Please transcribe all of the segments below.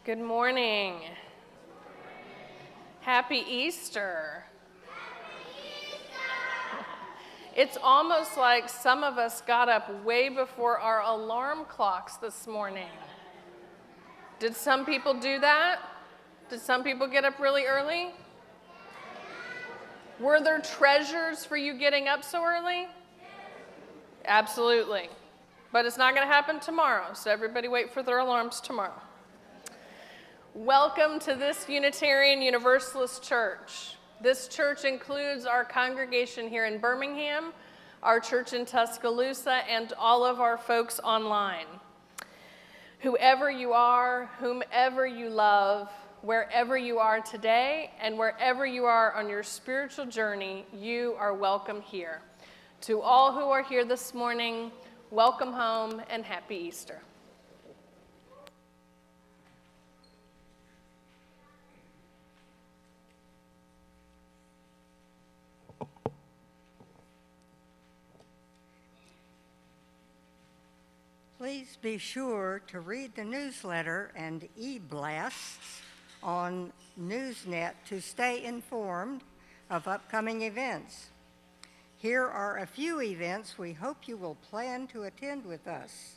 Good morning. Happy Easter. It's almost like some of us got up way before our alarm clocks this morning. Did some people do that? Did some people get up really early? Were there treasures for you getting up so early? Absolutely. But it's not going to happen tomorrow, so everybody wait for their alarms tomorrow. Welcome to this Unitarian Universalist Church. This church includes our congregation here in Birmingham, our church in Tuscaloosa, and all of our folks online. Whoever you are, whomever you love, wherever you are today, and wherever you are on your spiritual journey, you are welcome here. To all who are here this morning, welcome home and happy Easter. Please be sure to read the newsletter and e-blasts on Newsnet to stay informed of upcoming events. Here are a few events we hope you will plan to attend with us.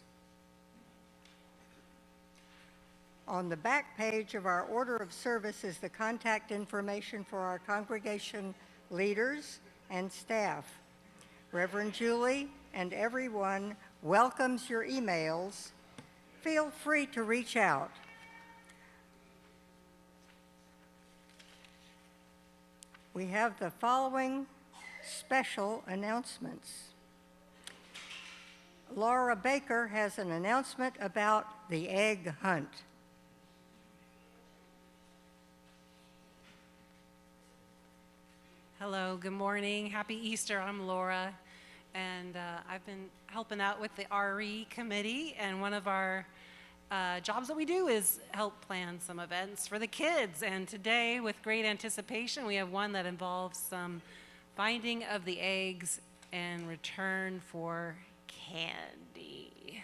On the back page of our order of service is the contact information for our congregation leaders and staff. Reverend Julie and everyone welcomes your emails. Feel free to reach out. We have the following special announcements. Laura Baker has an announcement about the egg hunt. Hello, good morning. Happy Easter. I'm Laura, and I've been helping out with the RE committee, and one of our jobs that we do is help plan some events for the kids. And today, with great anticipation, we have one that involves some finding of the eggs and return for candy.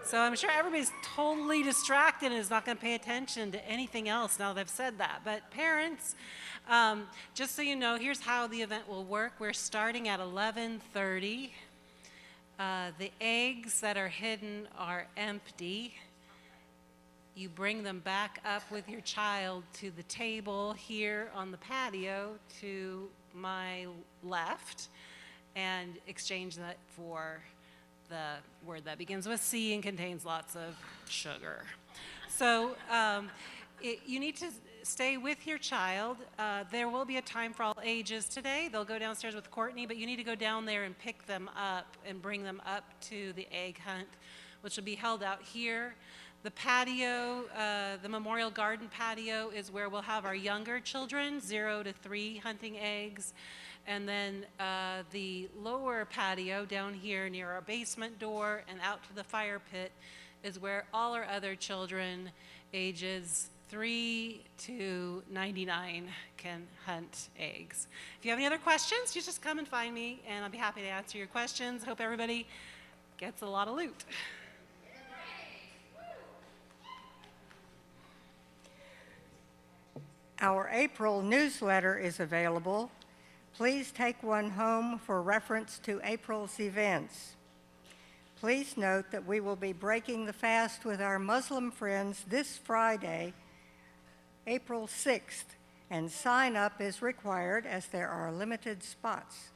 So I'm sure everybody's totally distracted and is not going to pay attention to anything else now that I've said that. But parents, just so you know, here's how the event will work. We're starting at 11:30. The eggs that are hidden are empty. You bring them back up with your child to the table here on the patio to my left and exchange that for the word that begins with C and contains lots of sugar. So you need to stay with your child. There will be a time for all ages today. They'll go downstairs with Courtney, but you need to go down there and pick them up and bring them up to the egg hunt, which will be held out here. The patio, the Memorial Garden patio, is where we'll have our younger children, 0 to 3, hunting eggs. And then the lower patio down here near our basement door and out to the fire pit is where all our other children ages 3 to 99 can hunt eggs. If you have any other questions, you just come and find me, and I'll be happy to answer your questions. Hope everybody gets a lot of loot. Our April newsletter is available. Please take one home for reference to April's events. Please note that we will be breaking the fast with our Muslim friends this Friday, April 6th, and sign up is required as there are limited spots.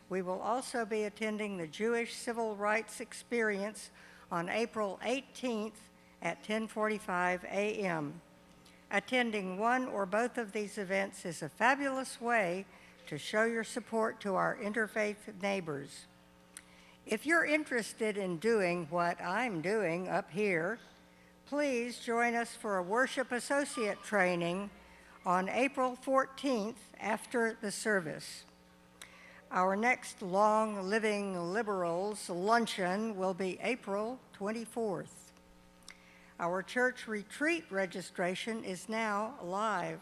We will also be attending the Jewish Civil Rights Experience on April 18th at 10:45 a.m. Attending one or both of these events is a fabulous way to show your support to our interfaith neighbors. If you're interested in doing what I'm doing up here, please join us for a worship associate training on April 14th after the service. Our next Long Living Liberals luncheon will be April 24th. Our church retreat registration is now live.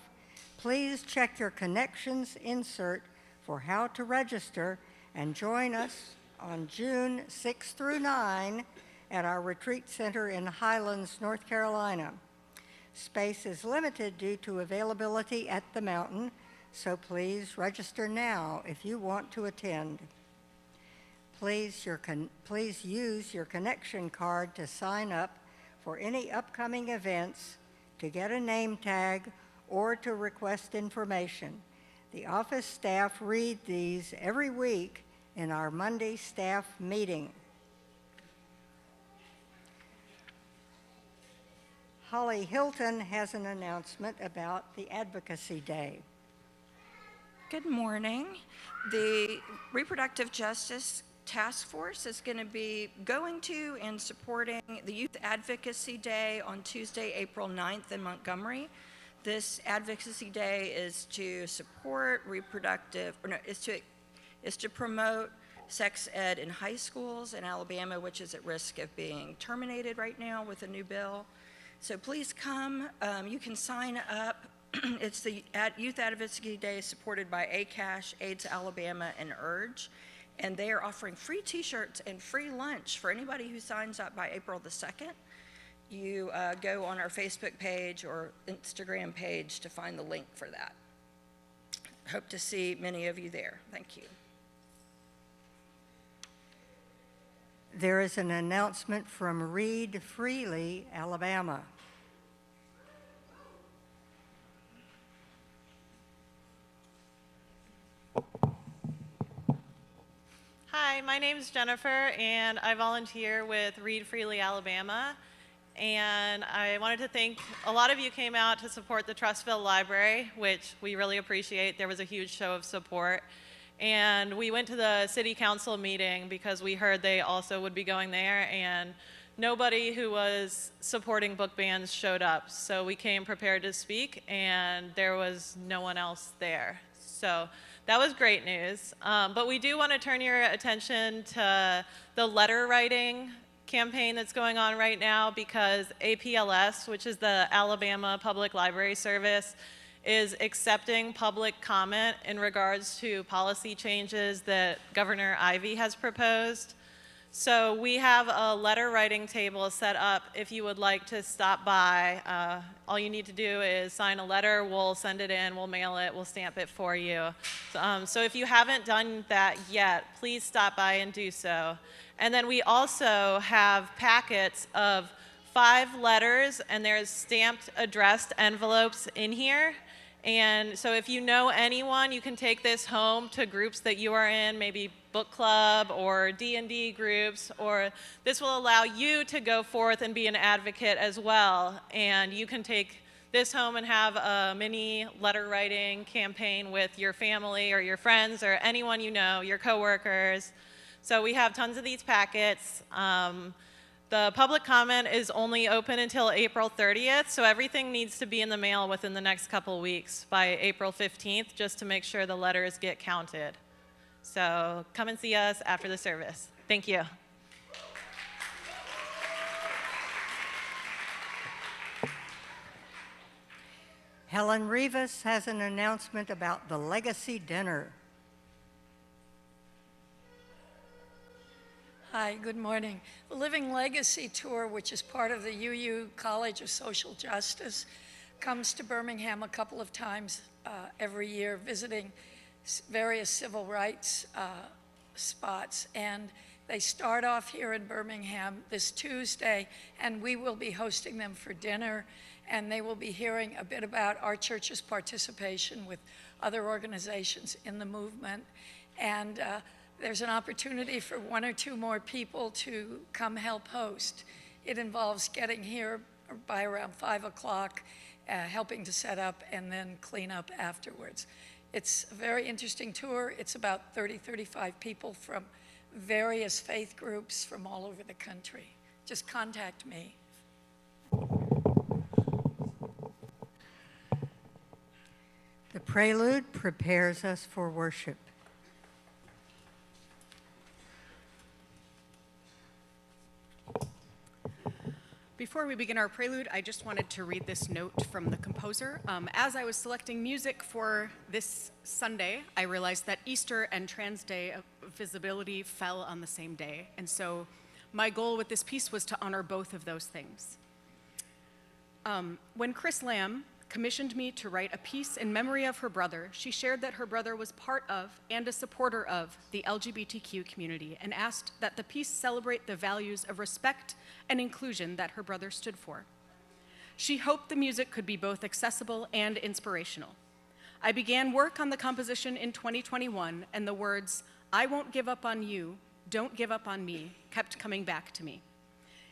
Please check your connections insert for how to register and join us on June 6 through 9 at our retreat center in Highlands, North Carolina. Space is limited due to availability at the mountain, so please register now if you want to attend. Please use your connection card to sign up for any upcoming events, to get a name tag, or to request information. The office staff read these every week in our Monday staff meeting. Holly Hilton has an announcement about the Advocacy Day. Good morning. The Reproductive Justice Task Force is going to be going to and supporting the Youth Advocacy Day on Tuesday, April 9th in Montgomery. This Advocacy Day is to support is to promote sex ed in high schools in Alabama, which is at risk of being terminated right now with a new bill. So please come. You can sign up. It's the Youth Advocacy Day supported by ACASH, AIDS Alabama, and URGE. And they are offering free t-shirts and free lunch for anybody who signs up by April the 2nd. You go on our Facebook page or Instagram page to find the link for that. Hope to see many of you there. Thank you. There is an announcement from Read Freely, Alabama. Hi, my name is Jennifer, and I volunteer with Read Freely Alabama. And I wanted to thank, a lot of you came out to support the Trustville Library, which we really appreciate. There was a huge show of support. And we went to the city council meeting because we heard they also would be going there, and nobody who was supporting book bans showed up. So we came prepared to speak, and there was no one else there. So that was great news. But we do want to turn your attention to the letter writing campaign that's going on right now, because APLS, which is the Alabama Public Library Service, is accepting public comment in regards to policy changes that Governor Ivey has proposed. So we have a letter writing table set up if you would like to stop by. All you need to do is sign a letter, we'll send it in, we'll mail it, we'll stamp it for you. So if you haven't done that yet, please stop by and do so. And then we also have packets of 5 letters, and there's stamped, addressed envelopes in here. And so if you know anyone, you can take this home to groups that you are in, maybe book club or D&D groups, or this will allow you to go forth and be an advocate as well. And you can take this home and have a mini letter writing campaign with your family or your friends or anyone you know, your coworkers. So we have tons of these packets. The public comment is only open until April 30th, so everything needs to be in the mail within the next couple weeks by April 15th, just to make sure the letters get counted. So come and see us after the service. Thank you. Helen Rivas has an announcement about the Legacy Dinner. Hi, good morning. The Living Legacy Tour, which is part of the UU College of Social Justice, comes to Birmingham a couple of times every year, visiting various civil rights spots. And they start off here in Birmingham this Tuesday, and we will be hosting them for dinner. And they will be hearing a bit about our church's participation with other organizations in the movement. And there's an opportunity for 1 or 2 more people to come help host. It involves getting here by around 5 o'clock, helping to set up, and then clean up afterwards. It's a very interesting tour. It's about 30, 35 people from various faith groups from all over the country. Just contact me. The prelude prepares us for worship. Before we begin our prelude, I just wanted to read this note from the composer. As I was selecting music for this Sunday, I realized that Easter and Trans Day of Visibility fell on the same day. And so my goal with this piece was to honor both of those things. When Chris Lamb commissioned me to write a piece in memory of her brother, she shared that her brother was part of and a supporter of the LGBTQ community and asked that the piece celebrate the values of respect and inclusion that her brother stood for. She hoped the music could be both accessible and inspirational. I began work on the composition in 2021, and the words, "I won't give up on you, don't give up on me," kept coming back to me.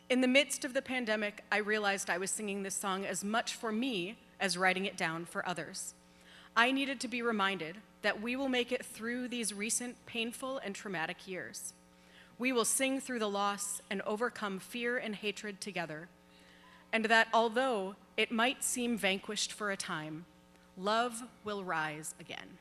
In the midst of the pandemic, I realized I was singing this song as much for me as writing it down for others. I needed to be reminded that we will make it through these recent painful and traumatic years. We will sing through the loss and overcome fear and hatred together, and that although it might seem vanquished for a time, love will rise again.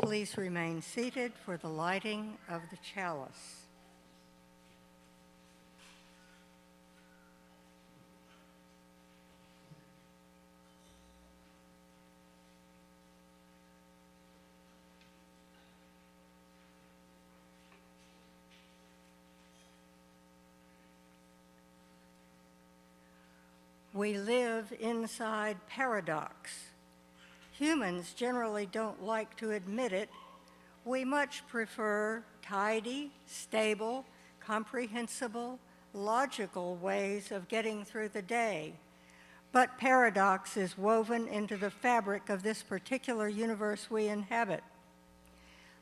Please remain seated for the lighting of the chalice. We live inside paradox. Humans generally don't like to admit it. We much prefer tidy, stable, comprehensible, logical ways of getting through the day. But paradox is woven into the fabric of this particular universe we inhabit.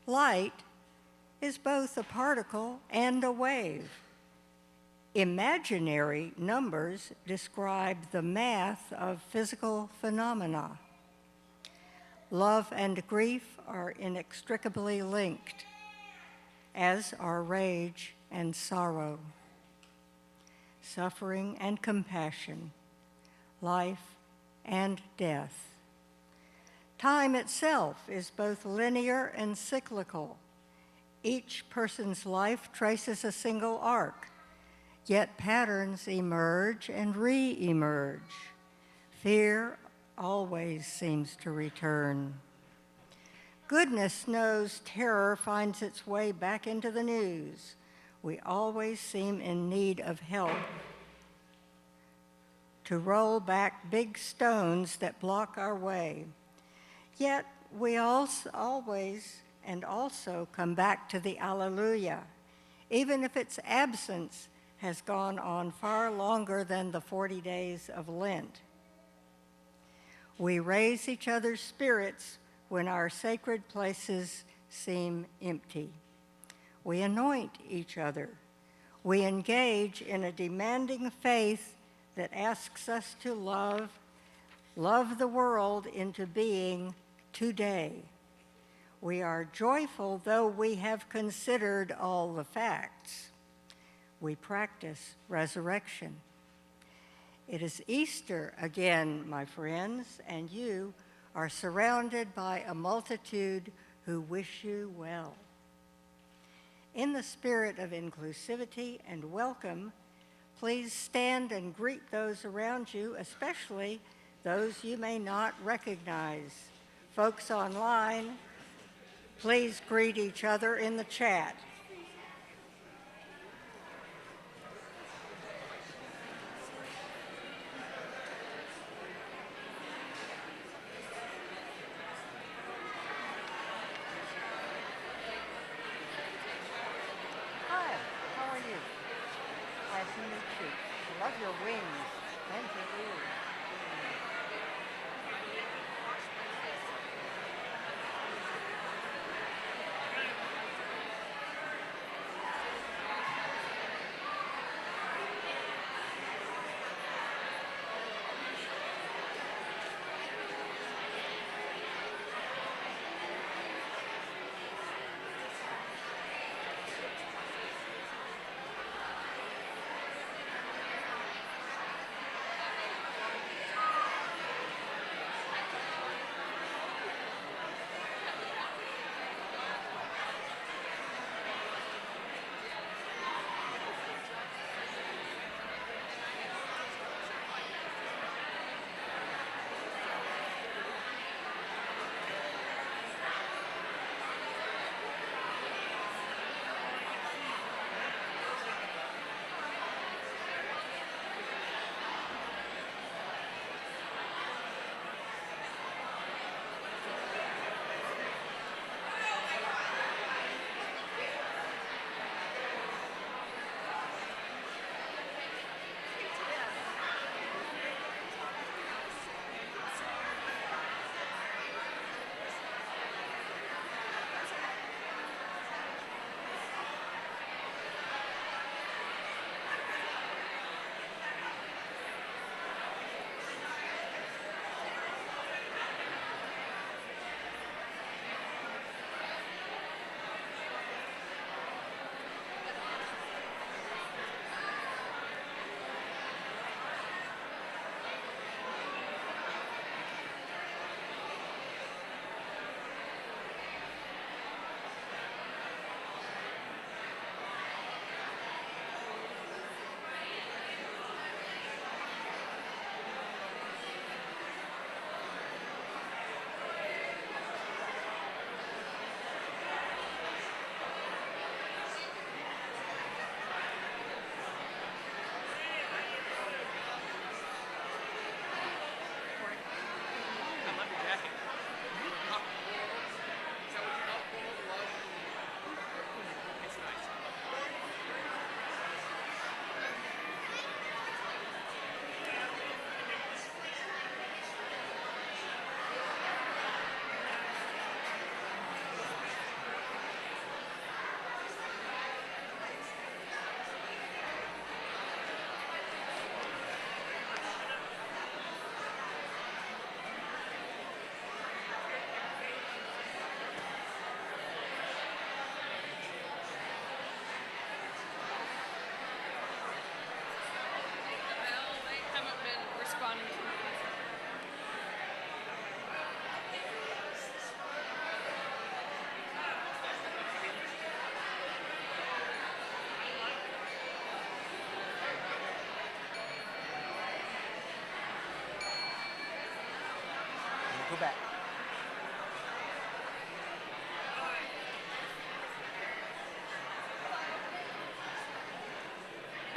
Light is both a particle and a wave. Imaginary numbers describe the math of physical phenomena. Love and grief are inextricably linked, as are rage and sorrow, suffering and compassion, life and death. Time itself is both linear and cyclical. Each person's life traces a single arc, yet patterns emerge and re-emerge. Fear always seems to return. Goodness knows terror finds its way back into the news. We always seem in need of help to roll back big stones that block our way. Yet we always and also come back to the Alleluia, even if its absence has gone on far longer than the 40 days of Lent. We raise each other's spirits when our sacred places seem empty. We anoint each other. We engage in a demanding faith that asks us to love the world into being today. We are joyful though we have considered all the facts. We practice resurrection. It is Easter again, my friends, and you are surrounded by a multitude who wish you well. In the spirit of inclusivity and welcome, please stand and greet those around you, especially those you may not recognize. Folks online, please greet each other in the chat. Hi, how are you? Nice to meet you. I love your wings and your ears.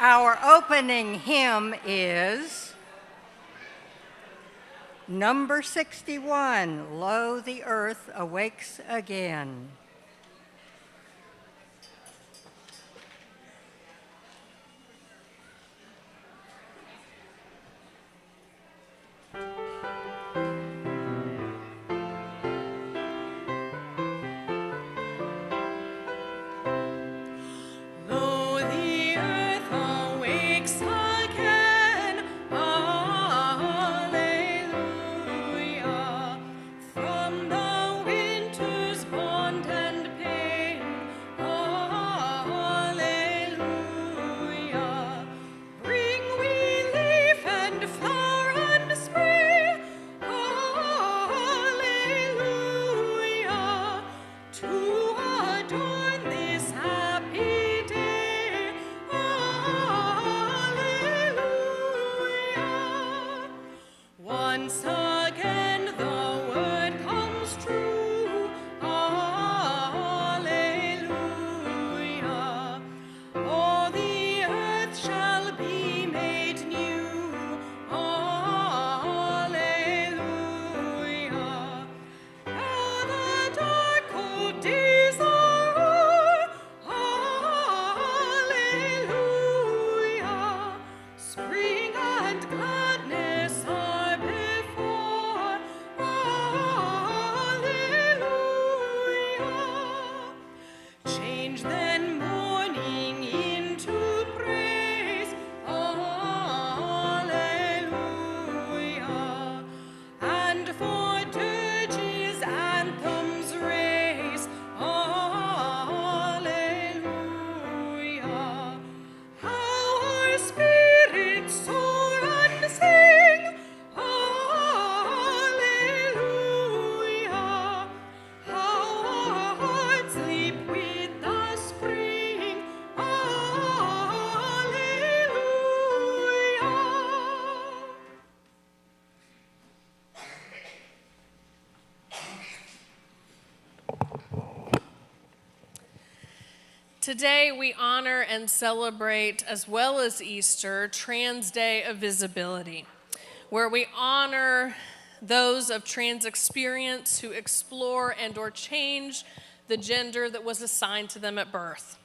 Our opening hymn is number 61, Lo, the Earth Awakes Again. Lo, the earth awakes again, alleluia, from the winter's bond and pain, alleluia. Bring we leaf and flower and spray, alleluia, to adorn this happy day, alleluia. Once again the word comes true, alleluia. All the earth shall be made new, alleluia. Now the dark old days are o'er, alleluia. Spring and gladness are before, alleluia. Change then mourning into praise, alleluia. And for dirges anthems raise, alleluia. How our spirits soar and sing, alleluia. How our hearts leap with the spring, alleluia. Today we honor and celebrate, as well as Easter, Trans Day of Visibility, where we honor those of trans experience who explore and or change the gender that was assigned to them at birth.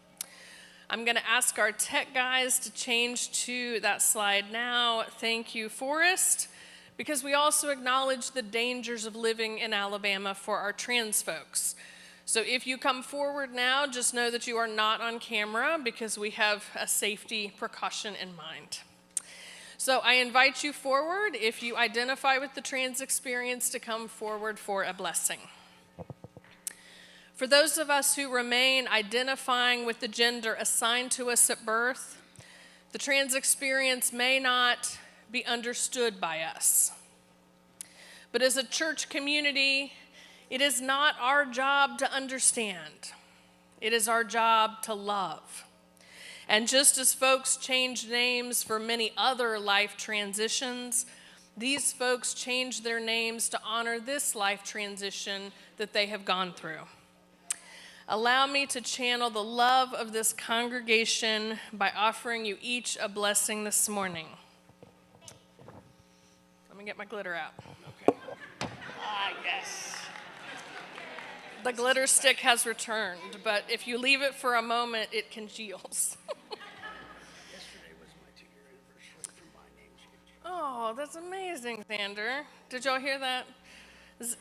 I'm going to ask our tech guys to change to that slide now. Thank you, Forrest, because we also acknowledge the dangers of living in Alabama for our trans folks. So if you come forward now, just know that you are not on camera because we have a safety precaution in mind. So I invite you forward, if you identify with the trans experience, to come forward for a blessing. For those of us who remain identifying with the gender assigned to us at birth, the trans experience may not be understood by us. But as a church community, it is not our job to understand. It is our job to love. And just as folks change names for many other life transitions, these folks change their names to honor this life transition that they have gone through. Allow me to channel the love of this congregation by offering you each a blessing this morning. Let me get my glitter out. Okay. Ah, yes. The glitter stick has returned, but if you leave it for a moment, it congeals. Yesterday was my 2-year anniversary for my name change. Oh, that's amazing, Xander. Did y'all hear that? You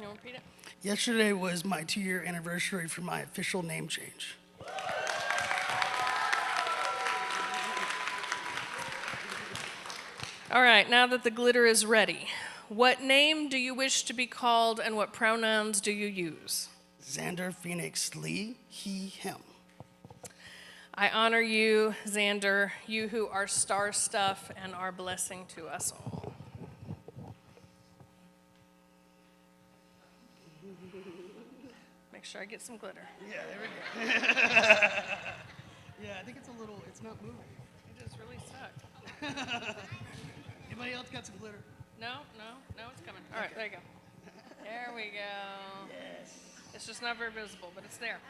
want to repeat it? Yesterday was my 2-year anniversary for my official name change. All right, now that the glitter is ready, what name do you wish to be called and what pronouns do you use? Xander Phoenix Lee, he, him. I honor you, Xander, you who are star stuff and are blessing to us all. Make sure I get some glitter. Yeah, there we go. Yeah, I think it's not moving. It is really stuck. Anybody else got some glitter? No, it's coming. All right, there you go. There we go. Yes. It's just not very visible, but it's there.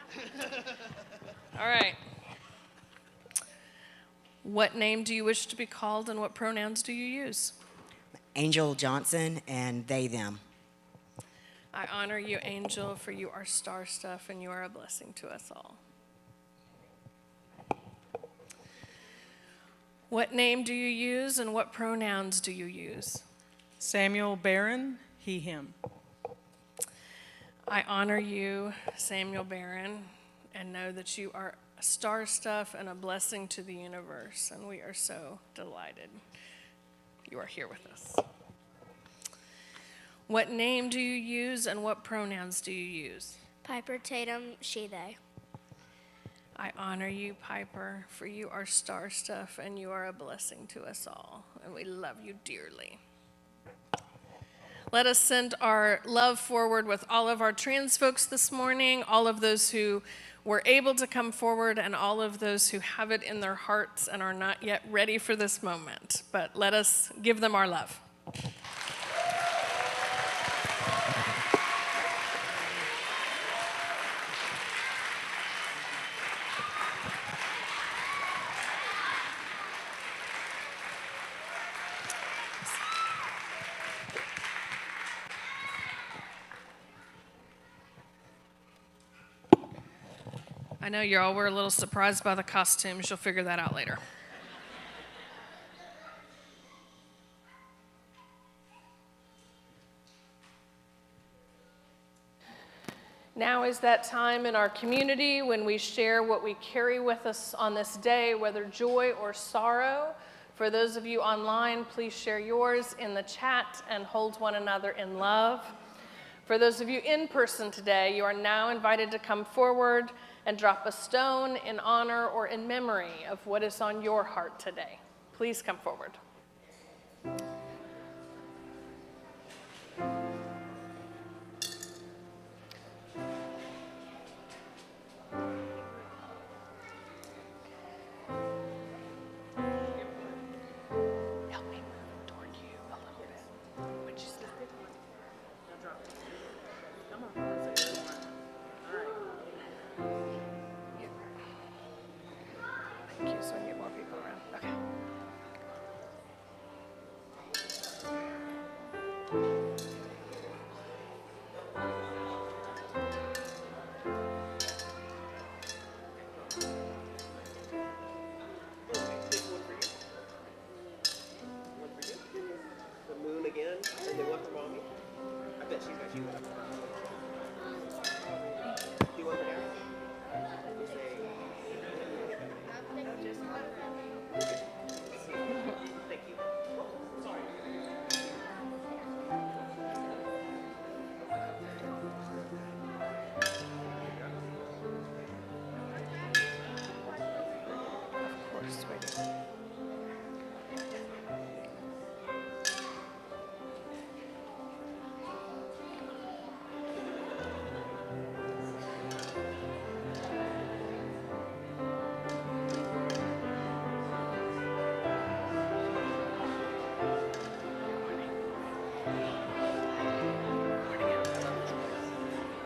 All right. What name do you wish to be called and what pronouns do you use? Angel Johnson and they, them. I honor you, Angel, for you are star stuff and you are a blessing to us all. What name do you use and what pronouns do you use? Samuel Barron, he, him. I honor you, Samuel Barron, and know that you are star stuff and a blessing to the universe, and we are so delighted you are here with us. What name do you use and what pronouns do you use? Piper Tatum, she, they. I honor you, Piper, for you are star stuff and you are a blessing to us all, and we love you dearly. Let us send our love forward with all of our trans folks this morning, all of those who were able to come forward, and all of those who have it in their hearts and are not yet ready for this moment. But let us give them our love. I know you all were a little surprised by the costumes. You'll figure that out later. Now is that time in our community when we share what we carry with us on this day, whether joy or sorrow. For those of you online, please share yours in the chat and hold one another in love. For those of you in person today, you are now invited to come forward and drop a stone in honor or in memory of what is on your heart today. Please come forward. Help me move toward you a little bit. Would you say? Come on. Thank you, so we get more people around. Okay. The moon again, and they want for mommy. I bet she's got you. Do you want her now? You say. Thank you. Sorry. Of course, sweetie.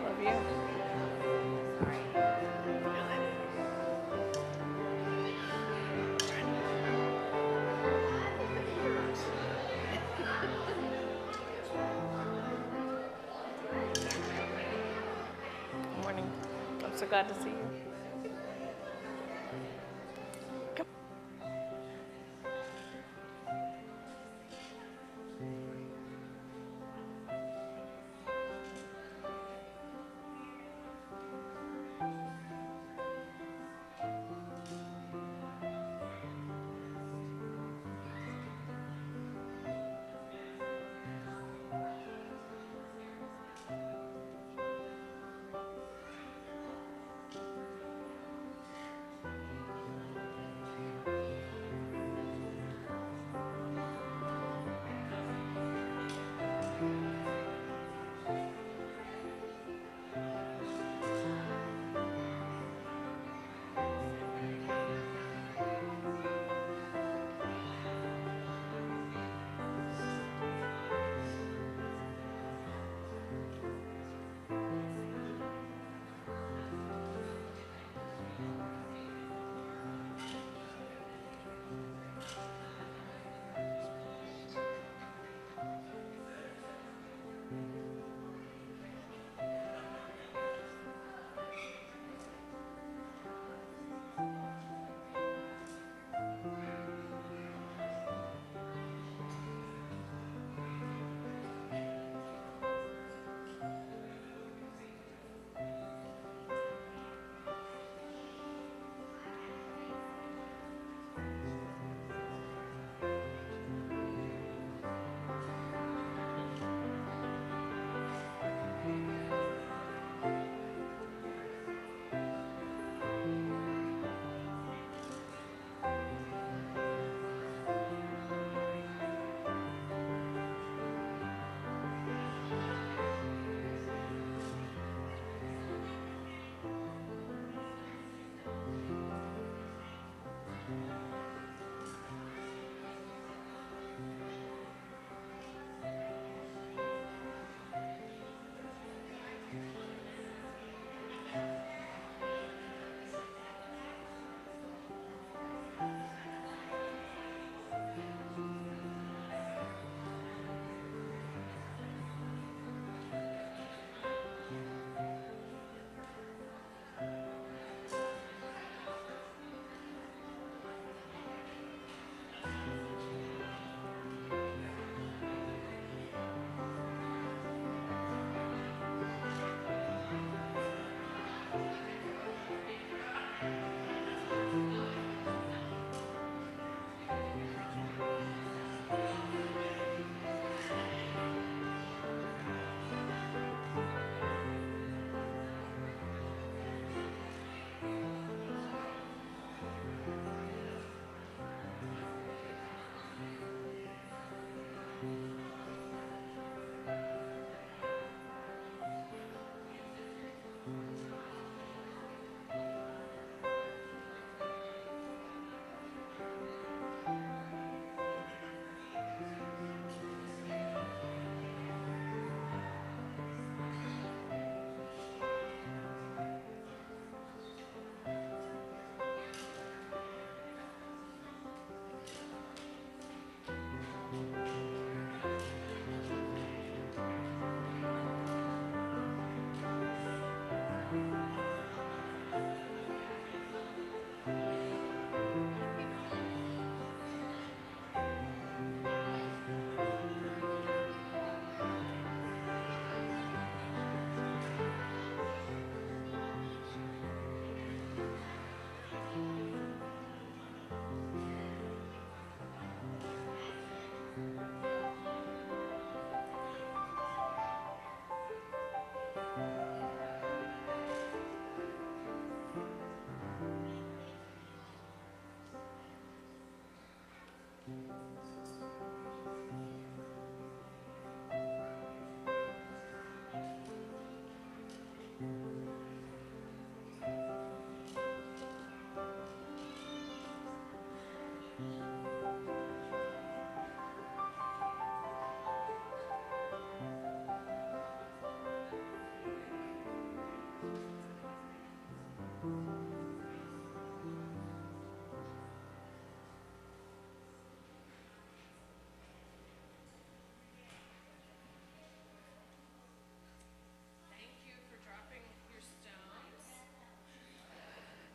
Love you. Good morning. I'm so glad to see you. Come.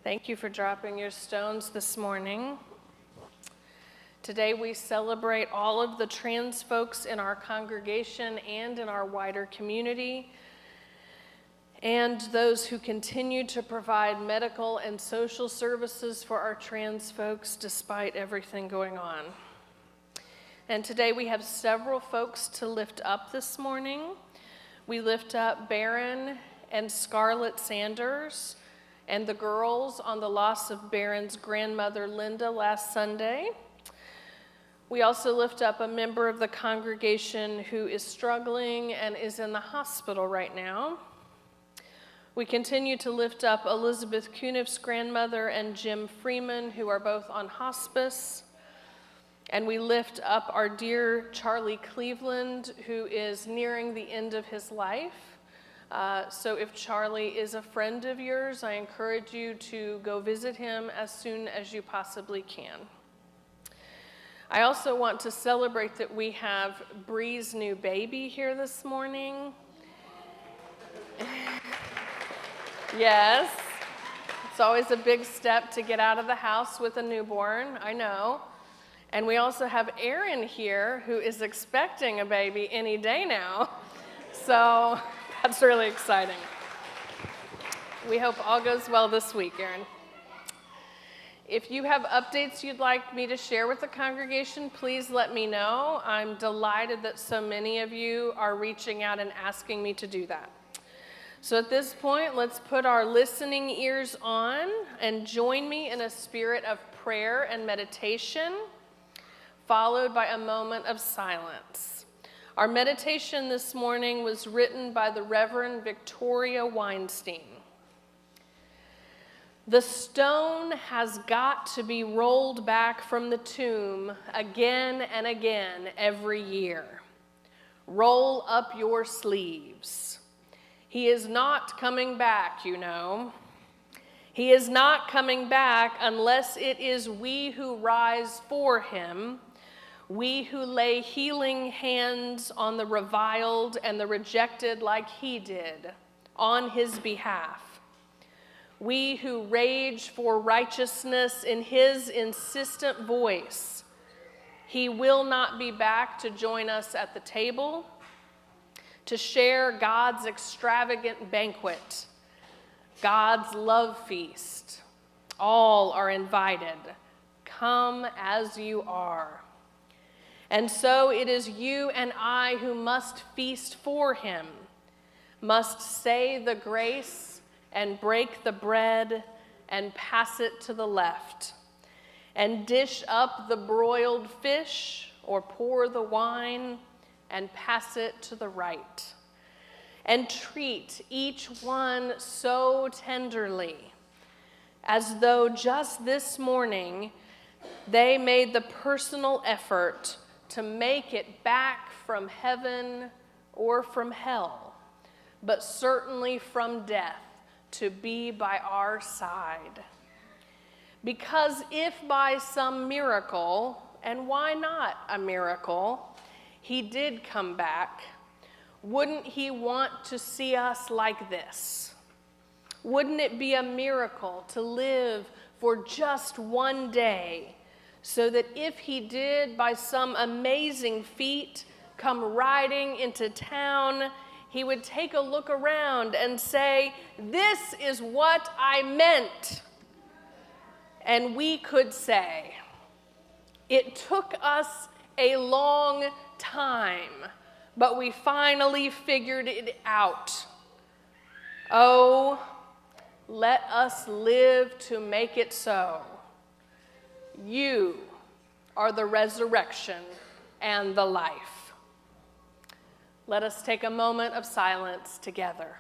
Thank you for dropping your stones this morning. Today we celebrate all of the trans folks in our congregation and in our wider community, and those who continue to provide medical and social services for our trans folks despite everything going on. And today we have several folks to lift up this morning. We lift up Barron and Scarlett Sanders and the girls on the loss of Barron's grandmother, Linda, last Sunday. We also lift up a member of the congregation who is struggling and is in the hospital right now. We continue to lift up Elizabeth Cuniff's grandmother and Jim Freeman, who are both on hospice. And we lift up our dear Charlie Cleveland, who is nearing the end of his life. So if Charlie is a friend of yours, I encourage you to go visit him as soon as you possibly can. I also want to celebrate that we have Bree's new baby here this morning. Yes, it's always a big step to get out of the house with a newborn, I know. And we also have Erin here, who is expecting a baby any day now. So that's really exciting. We hope all goes well this week, Erin. If you have updates you'd like me to share with the congregation, please let me know. I'm delighted that so many of you are reaching out and asking me to do that. So at this point, let's put our listening ears on and join me in a spirit of prayer and meditation, followed by a moment of silence. Our meditation this morning was written by the Reverend Victoria Weinstein. The stone has got to be rolled back from the tomb again and again every year. Roll up your sleeves. He is not coming back, you know. He is not coming back unless it is we who rise for him, we who lay healing hands on the reviled and the rejected like he did on his behalf. We who rage for righteousness in his insistent voice. He will not be back to join us at the table, to share God's extravagant banquet, God's love feast. All are invited. Come as you are. And so it is you and I who must feast for him, must say the grace and break the bread and pass it to the left, and dish up the broiled fish or pour the wine and pass it to the right, and treat each one so tenderly, as though just this morning they made the personal effort to make it back from heaven or from hell, but certainly from death, to be by our side. Because if by some miracle, and why not a miracle, he did come back, wouldn't he want to see us like this? Wouldn't it be a miracle to live for just one day, so that if he did by some amazing feat come riding into town, he would take a look around and say, "This is what I meant." And we could say, "It took us a long time, but we finally figured it out. Oh, let us live to make it so. You are the resurrection and the life." Let us take a moment of silence together.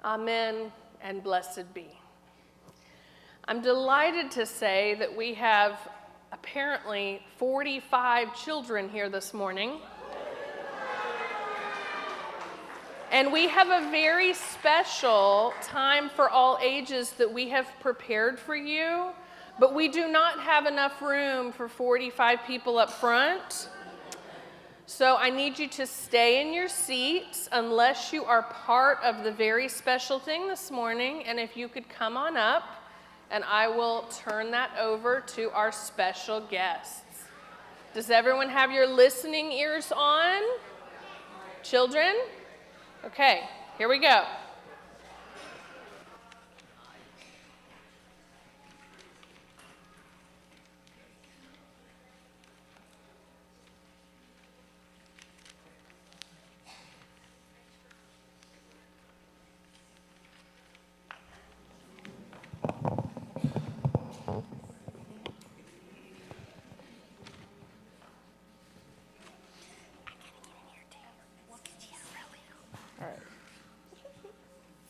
Amen, and blessed be. I'm delighted to say that we have apparently 45 children here this morning. And we have a very special time for all ages that we have prepared for you, but we do not have enough room for 45 people up front. So I need you to stay in your seats unless you are part of the very special thing this morning. And if you could come on up, and I will turn that over to our special guests. Does everyone have your listening ears on? Children? Okay, here we go.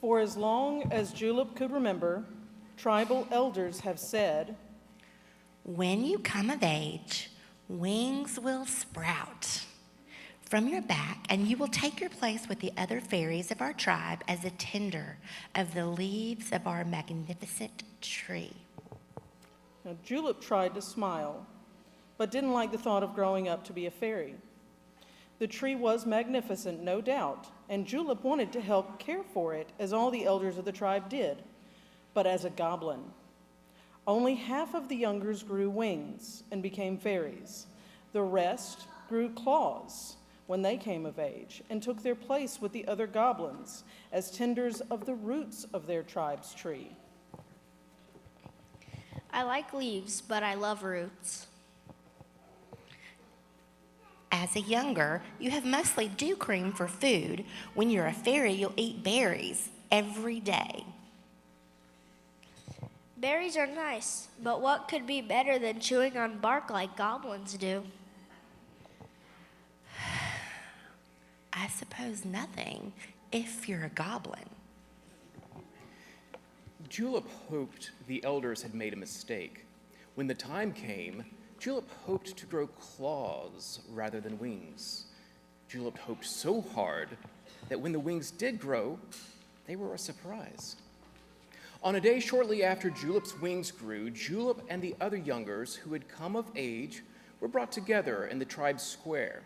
For as long as Julep could remember, tribal elders have said, when you come of age, wings will sprout from your back, and you will take your place with the other fairies of our tribe as a tender of the leaves of our magnificent tree. Now, Julep tried to smile, but didn't like the thought of growing up to be a fairy. The tree was magnificent, no doubt, and Julep wanted to help care for it as all the elders of the tribe did, but as a goblin. Only half of the youngers grew wings and became fairies. The rest grew claws when they came of age and took their place with the other goblins as tenders of the roots of their tribe's tree. I like leaves, but I love roots. As a younger, you have mostly dew cream for food. When you're a fairy, you'll eat berries every day. Berries are nice, but what could be better than chewing on bark like goblins do? I suppose nothing, if you're a goblin. Julep hoped the elders had made a mistake. When the time came, Julep hoped to grow claws rather than wings. Julep hoped so hard that when the wings did grow, they were a surprise. On a day shortly after Julep's wings grew, Julep and the other youngers who had come of age were brought together in the tribe's square.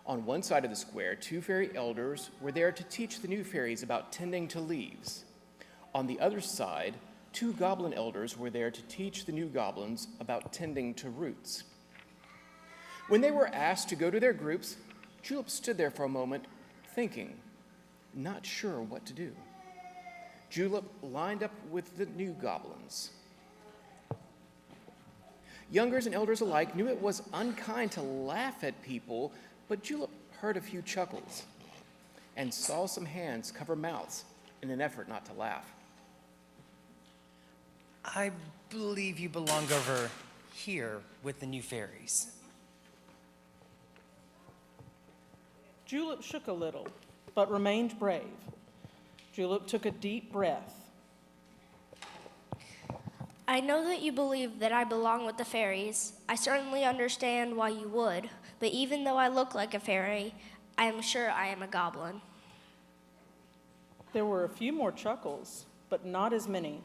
On one side of the square, 2 fairy elders were there to teach the new fairies about tending to leaves. On the other side, 2 goblin elders were there to teach the new goblins about tending to roots. When they were asked to go to their groups, Julep stood there for a moment, thinking, not sure what to do. Julep lined up with the new goblins. Youngers and elders alike knew it was unkind to laugh at people, but Julep heard a few chuckles and saw some hands cover mouths in an effort not to laugh. I believe you belong over here with the new fairies. Julep shook a little, but remained brave. Julep took a deep breath. I know that you believe that I belong with the fairies. I certainly understand why you would, but even though I look like a fairy, I am sure I am a goblin. There were a few more chuckles, but not as many,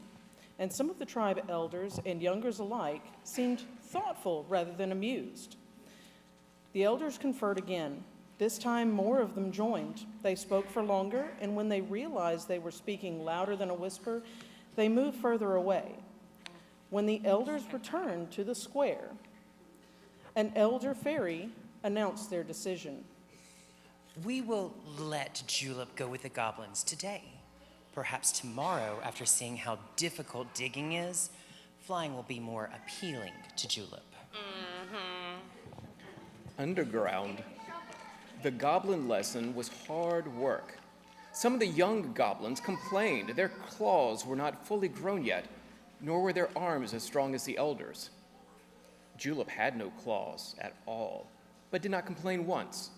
and some of the tribe elders and youngers alike seemed thoughtful rather than amused. The elders conferred again. This time, more of them joined. They spoke for longer, and when they realized they were speaking louder than a whisper, they moved further away. When the elders returned to the square, an elder fairy announced their decision. We will let Julep go with the goblins today. Perhaps tomorrow, after seeing how difficult digging is, flying will be more appealing to Julep. Underground, the goblin lesson was hard work. Some of the young goblins complained their claws were not fully grown yet, nor were their arms as strong as the elders. Julep had no claws at all, but did not complain once.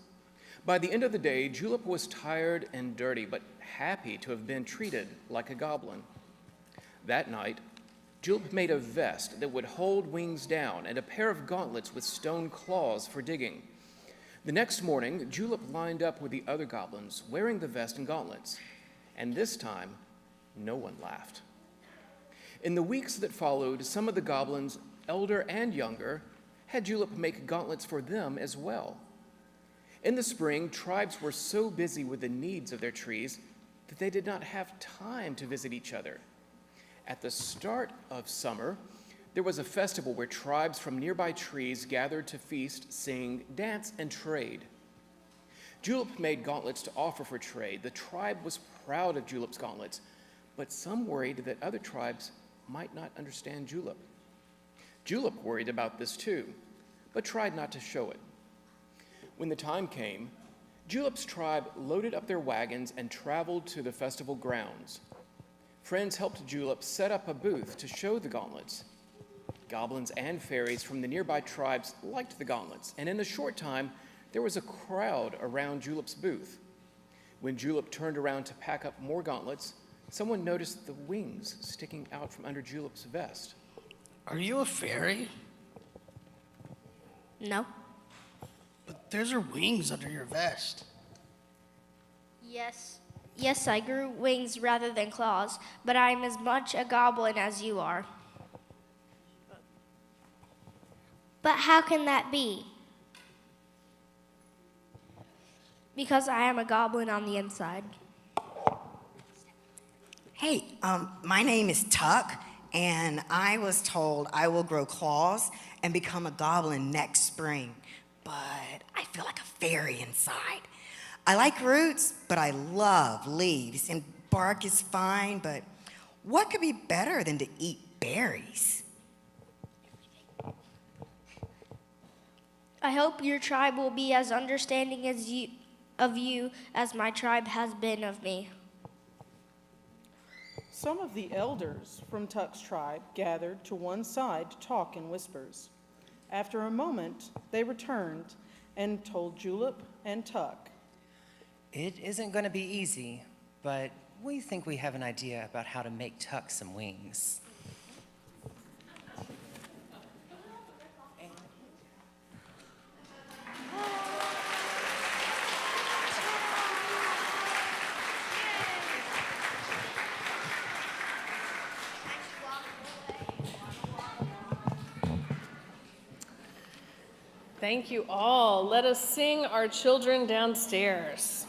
By the end of the day, Julep was tired and dirty, but happy to have been treated like a goblin. That night, Julep made a vest that would hold wings down and a pair of gauntlets with stone claws for digging. The next morning, Julep lined up with the other goblins, wearing the vest and gauntlets, and this time, no one laughed. In the weeks that followed, some of the goblins, elder and younger, had Julep make gauntlets for them as well. In the spring, tribes were so busy with the needs of their trees that they did not have time to visit each other. At the start of summer, there was a festival where tribes from nearby trees gathered to feast, sing, dance, and trade. Julep made gauntlets to offer for trade. The tribe was proud of Julep's gauntlets, but some worried that other tribes might not understand Julep. Julep worried about this too, but tried not to show it. When the time came, Julep's tribe loaded up their wagons and traveled to the festival grounds. Friends helped Julep set up a booth to show the gauntlets. Goblins and fairies from the nearby tribes liked the gauntlets, and in a short time, there was a crowd around Julep's booth. When Julep turned around to pack up more gauntlets, someone noticed the wings sticking out from under Julep's vest. Are you a fairy? No. But there's are wings under your vest. Yes. Yes, I grew wings rather than claws, but I'm as much a goblin as you are. But how can that be? Because I am a goblin on the inside. Hey, my name is Tuck, and I was told I will grow claws and become a goblin next spring. But I feel like a fairy inside. I like roots, but I love leaves, and bark is fine, but what could be better than to eat berries? I hope your tribe will be as understanding of you as my tribe has been of me. Some of the elders from Tuck's tribe gathered to one side to talk in whispers. After a moment, they returned and told Julep and Tuck. It isn't going to be easy, but we think we have an idea about how to make Tuck some wings. Thank you all. Let us sing Our Children Downstairs.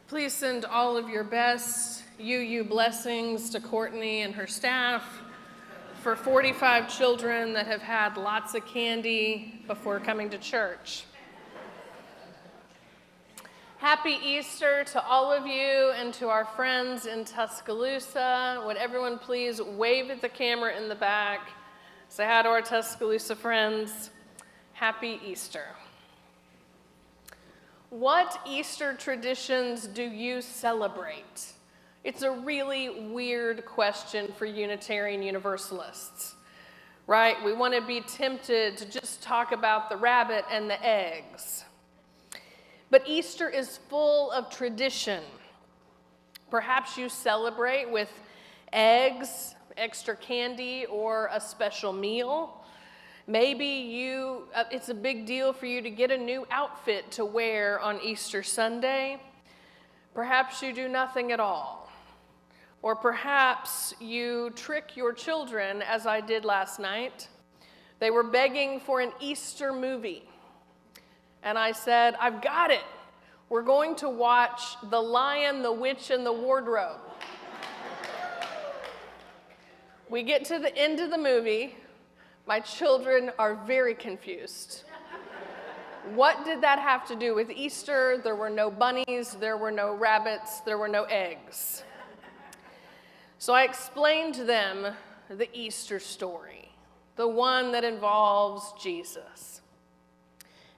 Please send all of your best UU blessings to Courtney and her staff for 45 children that have had lots of candy before coming to church. Happy Easter to all of you and to our friends in Tuscaloosa. Would everyone please wave at the camera in the back, say hi to our Tuscaloosa friends. Happy Easter. What Easter traditions do you celebrate? It's a really weird question for Unitarian Universalists, right? We want to be tempted to just talk about the rabbit and the eggs. But Easter is full of tradition. Perhaps you celebrate with eggs, extra candy, or a special meal. Maybe it's a big deal for you to get a new outfit to wear on Easter Sunday. Perhaps you do nothing at all. Or perhaps you trick your children, as I did last night. They were begging for an Easter movie. And I said, I've got it. We're going to watch The Lion, the Witch, and the Wardrobe. We get to the end of the movie. My children are very confused. What did that have to do with Easter? There were no bunnies, there were no rabbits, there were no eggs. So I explained to them the Easter story, the one that involves Jesus.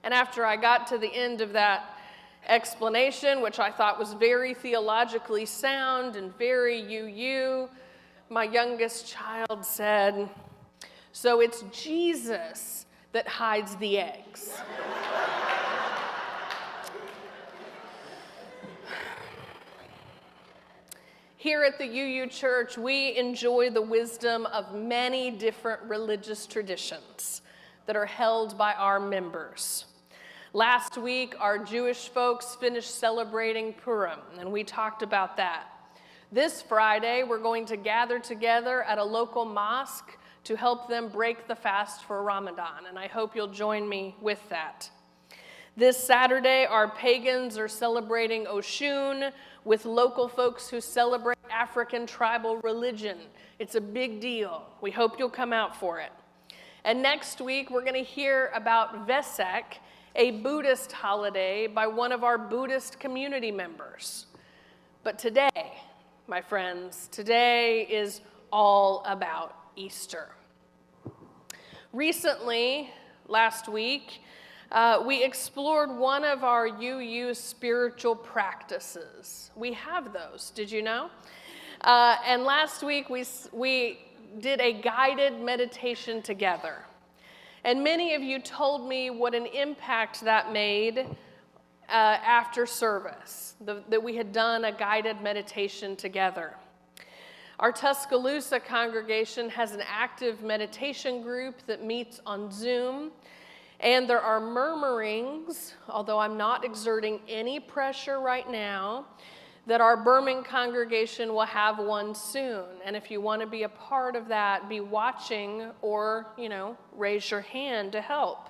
And after I got to the end of that explanation, which I thought was very theologically sound and very UU, my youngest child said, "So it's Jesus that hides the eggs." Here at the UU Church, we enjoy the wisdom of many different religious traditions that are held by our members. Last week, our Jewish folks finished celebrating Purim, and we talked about that. This Friday, we're going to gather together at a local mosque to help them break the fast for Ramadan, and I hope you'll join me with that. This Saturday, our pagans are celebrating Oshun with local folks who celebrate African tribal religion. It's a big deal. We hope you'll come out for it. And next week, we're going to hear about Vesak, a Buddhist holiday by one of our Buddhist community members. But today, my friends, today is all about Easter. Recently, last week, we explored one of our UU spiritual practices. We have those, did you know? And last week we did a guided meditation together. And many of you told me what an impact that made after service, that we had done a guided meditation together. Our Tuscaloosa congregation has an active meditation group that meets on Zoom. And there are murmurings, although I'm not exerting any pressure right now, that our Birmingham congregation will have one soon. And if you want to be a part of that, be watching or, raise your hand to help.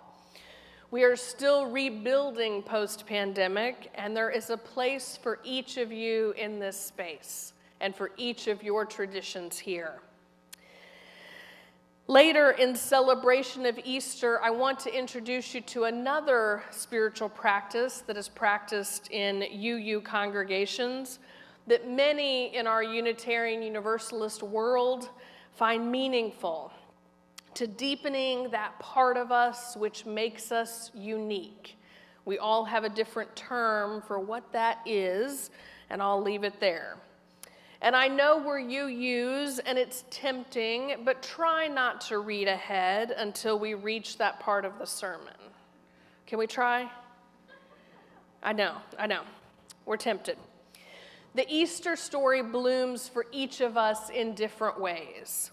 We are still rebuilding post-pandemic, and there is a place for each of you in this space and for each of your traditions here. Later, in celebration of Easter, I want to introduce you to another spiritual practice that is practiced in UU congregations that many in our Unitarian Universalist world find meaningful to deepening that part of us which makes us unique. We all have a different term for what that is, and I'll leave it there. And I know we're UUs, and it's tempting, but try not to read ahead until we reach that part of the sermon. Can we try? I know. We're tempted. The Easter story blooms for each of us in different ways.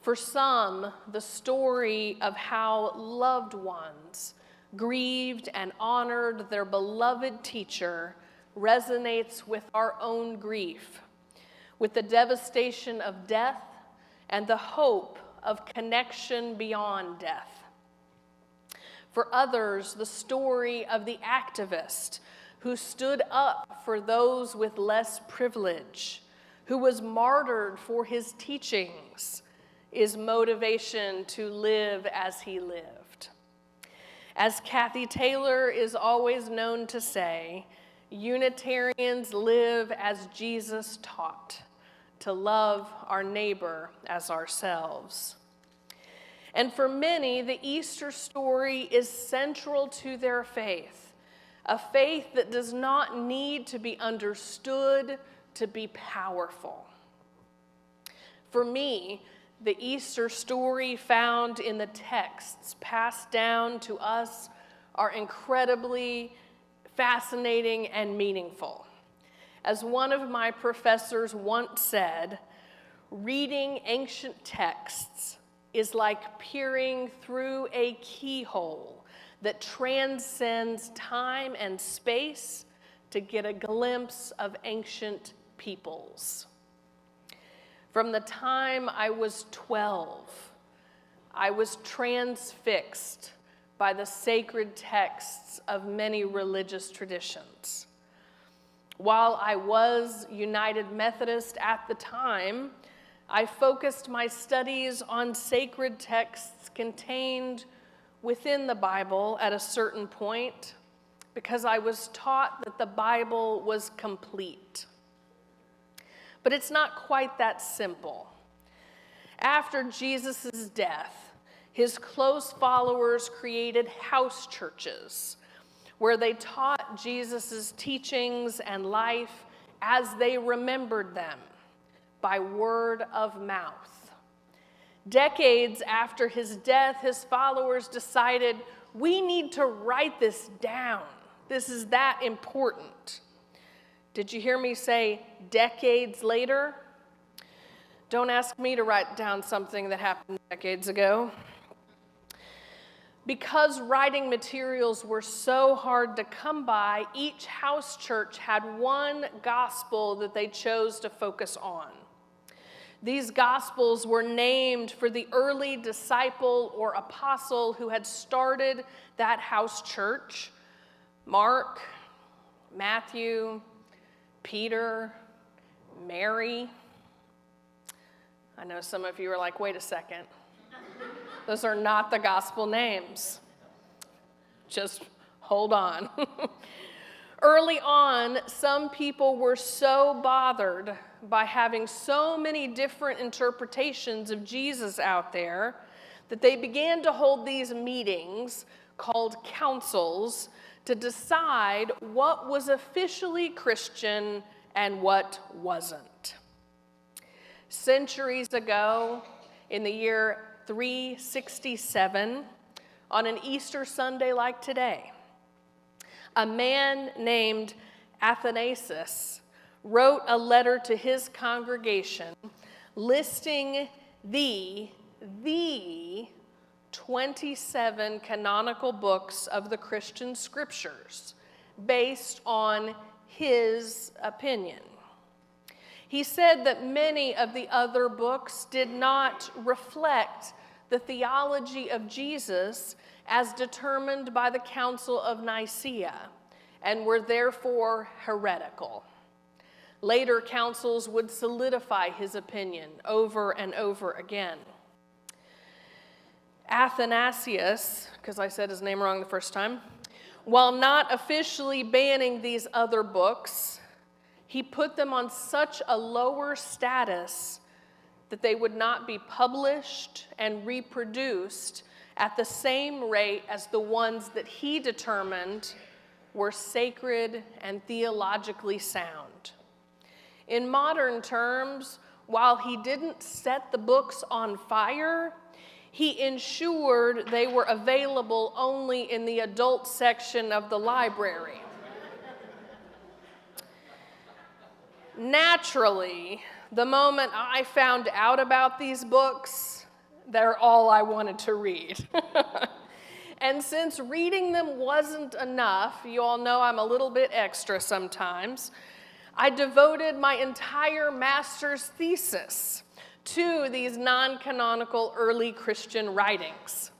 For some, the story of how loved ones grieved and honored their beloved teacher resonates with our own grief, with the devastation of death and the hope of connection beyond death. For others, the story of the activist who stood up for those with less privilege, who was martyred for his teachings, is motivation to live as he lived. As Kathy Taylor is always known to say, Unitarians live as Jesus taught, to love our neighbor as ourselves. And for many, the Easter story is central to their faith, a faith that does not need to be understood to be powerful. For me, the Easter story found in the texts passed down to us are incredibly fascinating and meaningful. As one of my professors once said, reading ancient texts is like peering through a keyhole that transcends time and space to get a glimpse of ancient peoples. From the time I was 12, I was transfixed by the sacred texts of many religious traditions. While I was United Methodist at the time, I focused my studies on sacred texts contained within the Bible at a certain point because I was taught that the Bible was complete. But it's not quite that simple. After Jesus' death, his close followers created house churches where they taught Jesus' teachings and life as they remembered them by word of mouth. Decades after his death, his followers decided, we need to write this down. This is that important. Did you hear me say decades later? Don't ask me to write down something that happened decades ago. Because writing materials were so hard to come by, each house church had one gospel that they chose to focus on. These gospels were named for the early disciple or apostle who had started that house church: Mark, Matthew, Peter, Mary. I know some of you are like, wait a second. Those are not the gospel names. Just hold on. Early on, some people were so bothered by having so many different interpretations of Jesus out there that they began to hold these meetings called councils to decide what was officially Christian and what wasn't. Centuries ago, in the year 367, on an Easter Sunday like today, a man named Athanasius wrote a letter to his congregation listing the 27 canonical books of the Christian scriptures based on his opinion. He said that many of the other books did not reflect the theology of Jesus as determined by the Council of Nicaea and were therefore heretical. Later councils would solidify his opinion over and over again. Athanasius, because I said his name wrong the first time, while not officially banning these other books, he put them on such a lower status that they would not be published and reproduced at the same rate as the ones that he determined were sacred and theologically sound. In modern terms, while he didn't set the books on fire, he ensured they were available only in the adult section of the library. Naturally, the moment I found out about these books, they're all I wanted to read. And since reading them wasn't enough, you all know I'm a little bit extra sometimes, I devoted my entire master's thesis to these non-canonical early Christian writings.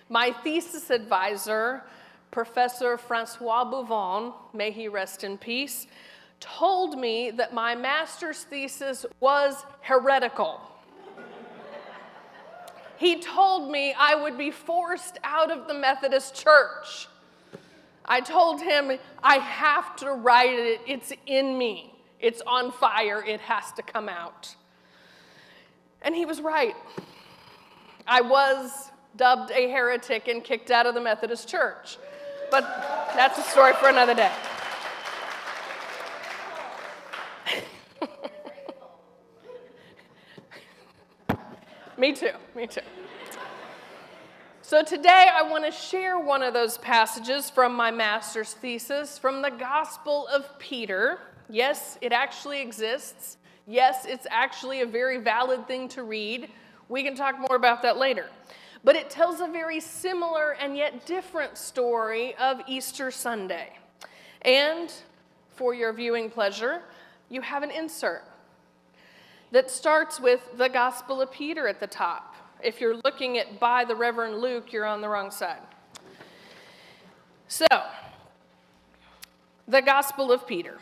My thesis advisor, Professor Francois Bouvon, may he rest in peace, told me that my master's thesis was heretical. He told me I would be forced out of the Methodist Church. I told him, I have to write it. It's in me. It's on fire. It has to come out. And he was right. I was dubbed a heretic and kicked out of the Methodist Church. But that's a story for another day. Me too. So today I want to share one of those passages from my master's thesis from the Gospel of Peter. Yes, it actually exists. Yes, it's actually a very valid thing to read. We can talk more about that later. But it tells a very similar and yet different story of Easter Sunday. And for your viewing pleasure, you have an insert that starts with the Gospel of Peter at the top. If you're looking at by the Reverend Luke, you're on the wrong side. So, the Gospel of Peter.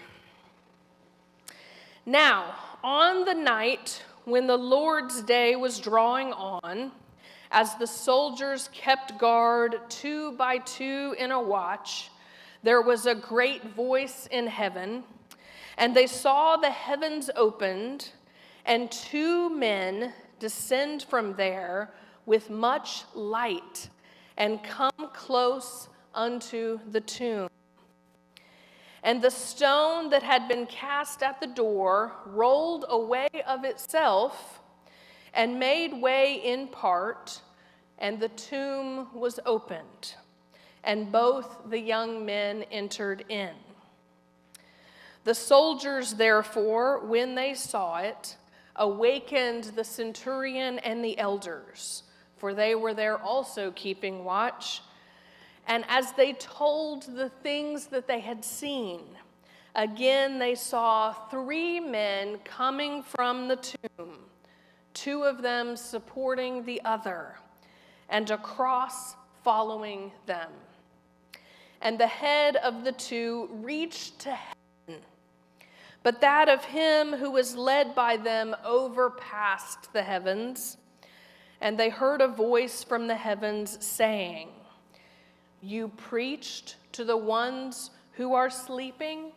Now, on the night when the Lord's day was drawing on, As the soldiers kept guard 2 by 2 in a watch, there was a great voice in heaven, and they saw the heavens opened, and 2 men descend from there with much light, and come close unto the tomb. And the stone that had been cast at the door rolled away of itself, and made way in part, and the tomb was opened, and both the young men entered in. The soldiers, therefore, when they saw it, awakened the centurion and the elders, for they were there also keeping watch. And as they told the things that they had seen, again they saw 3 men coming from the tomb, 2 of them supporting the other, and a cross following them. And the head of the 2 reached to heaven, but that of him who was led by them overpassed the heavens. And they heard a voice from the heavens saying, "You preached to the ones who are sleeping?"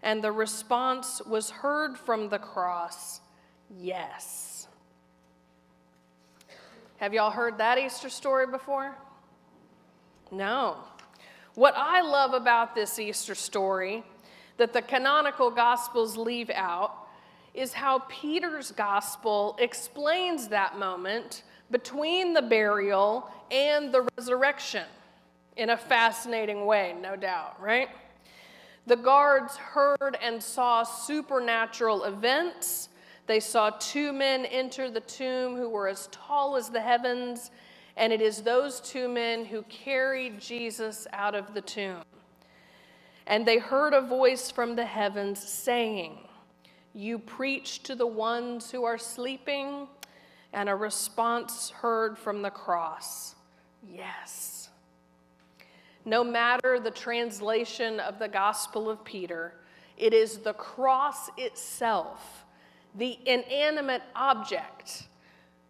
And the response was heard from the cross, "Yes." Have y'all heard that Easter story before? No. What I love about this Easter story that the canonical Gospels leave out is how Peter's Gospel explains that moment between the burial and the resurrection in a fascinating way, no doubt, right? The guards heard and saw supernatural events. They saw 2 men enter the tomb who were as tall as the heavens, and it is those 2 men who carried Jesus out of the tomb. And they heard a voice from the heavens saying, "You preach to the ones who are sleeping," and a response heard from the cross, "Yes." No matter the translation of the Gospel of Peter, it is the cross itself, the inanimate object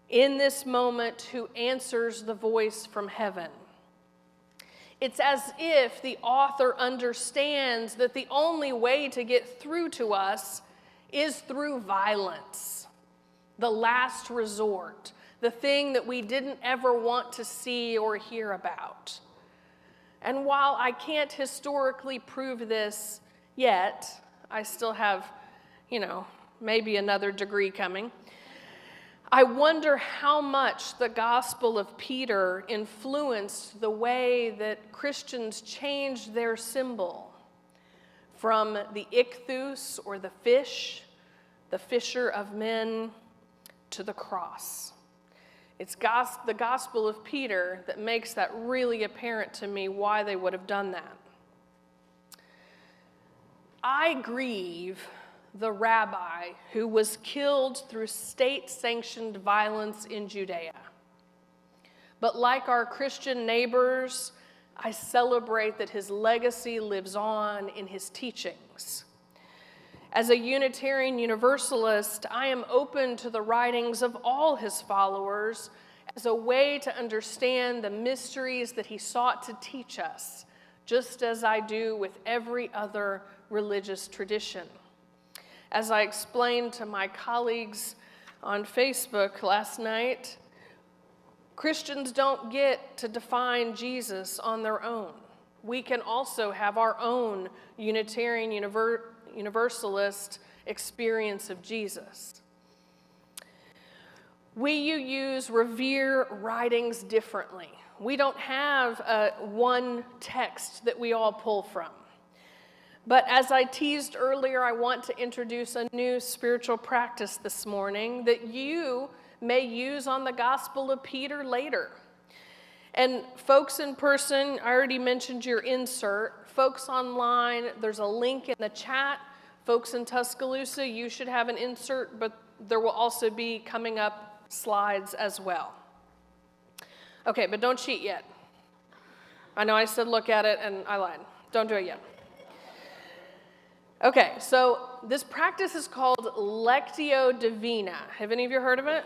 in this moment, who answers the voice from heaven. It's as if the author understands that the only way to get through to us is through violence, the last resort, the thing that we didn't ever want to see or hear about. And while I can't historically prove this yet, I still have, maybe another degree coming. I wonder how much the Gospel of Peter influenced the way that Christians changed their symbol from the ichthus, or the fish, the fisher of men, to the cross. It's the Gospel of Peter that makes that really apparent to me, why they would have done that. I grieve the rabbi who was killed through state-sanctioned violence in Judea. But like our Christian neighbors, I celebrate that his legacy lives on in his teachings. As a Unitarian Universalist, I am open to the writings of all his followers as a way to understand the mysteries that he sought to teach us, just as I do with every other religious tradition. As I explained to my colleagues on Facebook last night, Christians don't get to define Jesus on their own. We can also have our own Unitarian Universalist experience of Jesus. We UUs revere writings differently. We don't have one text that we all pull from. But as I teased earlier, I want to introduce a new spiritual practice this morning that you may use on the Gospel of Peter later. And folks in person, I already mentioned your insert. Folks online, there's a link in the chat. Folks in Tuscaloosa, you should have an insert, but there will also be coming up slides as well. Okay, but don't cheat yet. I know I said look at it and I lied. Don't do it yet. Okay, so this practice is called Lectio Divina. Have any of you heard of it?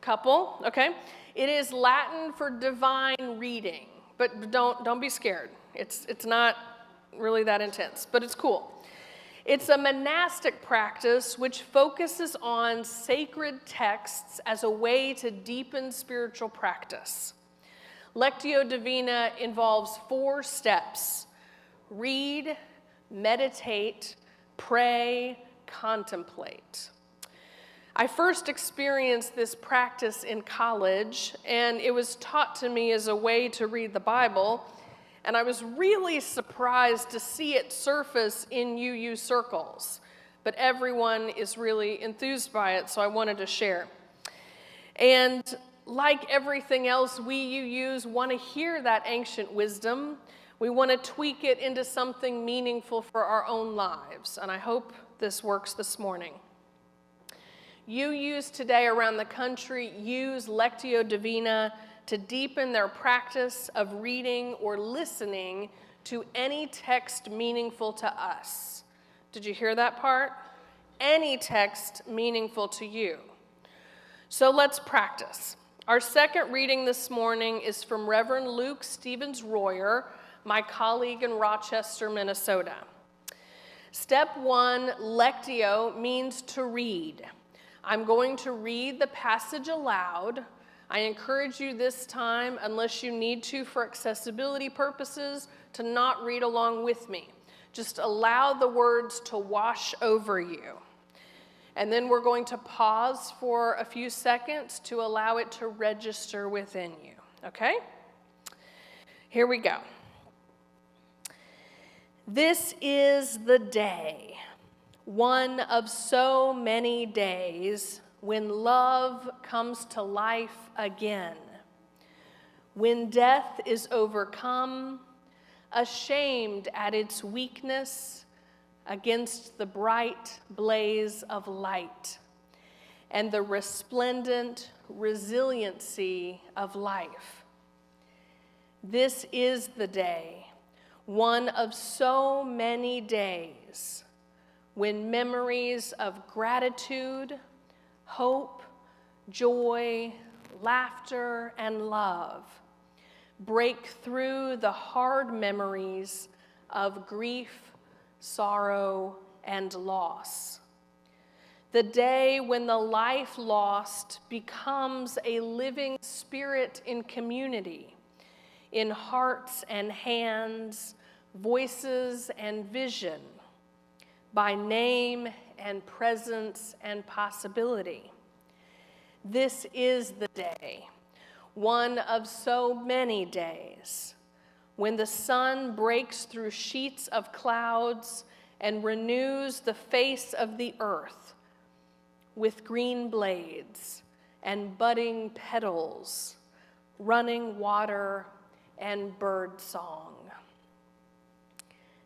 Couple, okay? It is Latin for divine reading, but don't be scared. It's not really that intense, but it's cool. It's a monastic practice which focuses on sacred texts as a way to deepen spiritual practice. Lectio Divina involves 4 steps: read, meditate, pray, contemplate. I first experienced this practice in college, and it was taught to me as a way to read the Bible, and I was really surprised to see it surface in UU circles. But everyone is really enthused by it, so I wanted to share. And like everything else, we UUs want to hear that ancient wisdom. We want to tweak it into something meaningful for our own lives, and I hope this works this morning. UUs today around the country use Lectio Divina to deepen their practice of reading or listening to any text meaningful to us. Did you hear that part? Any text meaningful to you. So let's practice. Our second reading this morning is from Reverend Luke Stevens Royer, my colleague in Rochester, Minnesota. Step 1, Lectio, means to read. I'm going to read the passage aloud. I encourage you this time, unless you need to for accessibility purposes, to not read along with me. Just allow the words to wash over you. And then we're going to pause for a few seconds to allow it to register within you, okay? Here we go. This is the day, one of so many days, when love comes to life again, when death is overcome, ashamed at its weakness against the bright blaze of light and the resplendent resiliency of life. This is the day, one of so many days, when memories of gratitude, hope, joy, laughter, and love break through the hard memories of grief, sorrow, and loss. The day when the life lost becomes a living spirit in community, in hearts and hands, voices and vision, by name and presence and possibility. This is the day, one of so many days, when the sun breaks through sheets of clouds and renews the face of the earth with green blades and budding petals, running water and bird song.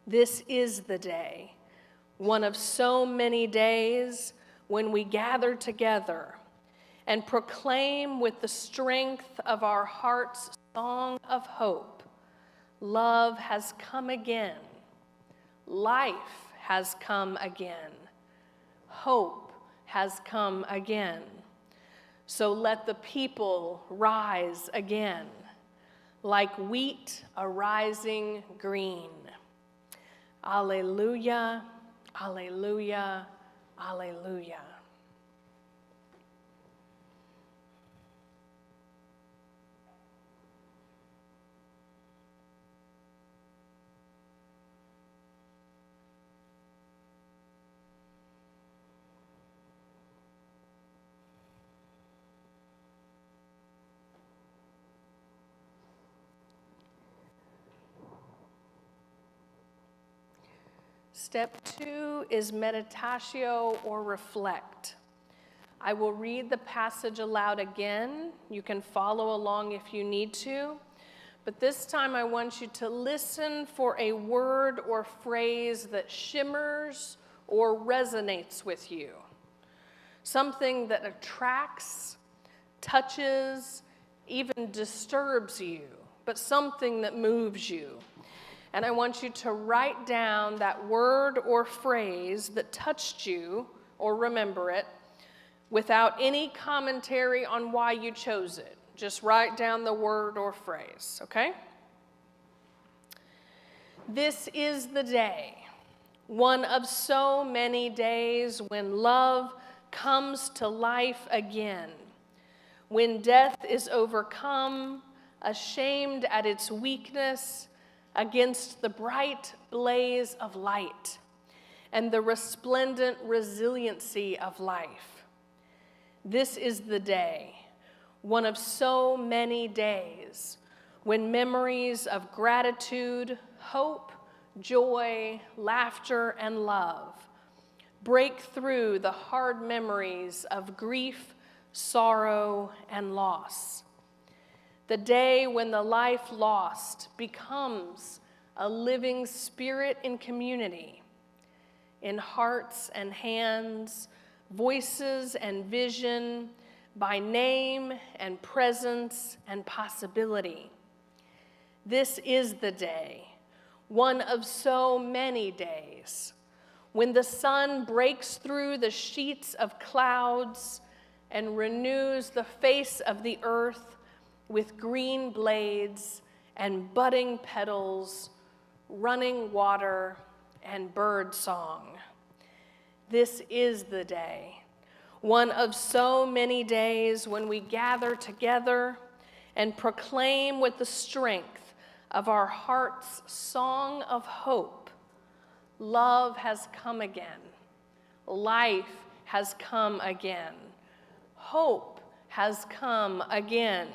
This is the day, one of so many days, when we gather together and proclaim with the strength of our heart's song of hope, love has come again, life has come again, hope has come again. So let the people rise again, like wheat arising green. Alleluia, alleluia, alleluia. Step 2 is meditatio, or reflect. I will read the passage aloud again. You can follow along if you need to, but this time I want you to listen for a word or phrase that shimmers or resonates with you. Something that attracts, touches, even disturbs you, but something that moves you. And I want you to write down that word or phrase that touched you, or remember it, without any commentary on why you chose it. Just write down the word or phrase, okay? This is the day, one of so many days when love comes to life again, when death is overcome, ashamed at its weakness, against the bright blaze of light and the resplendent resiliency of life. This is the day, one of so many days, when memories of gratitude, hope, joy, laughter, and love break through the hard memories of grief, sorrow, and loss. The day when the life lost becomes a living spirit in community, in hearts and hands, voices and vision, by name and presence and possibility. This is the day, one of so many days, when the sun breaks through the sheets of clouds and renews the face of the earth with green blades and budding petals, running water, and bird song. This is the day, one of so many days when we gather together and proclaim with the strength of our heart's song of hope, love has come again, life has come again, hope has come again.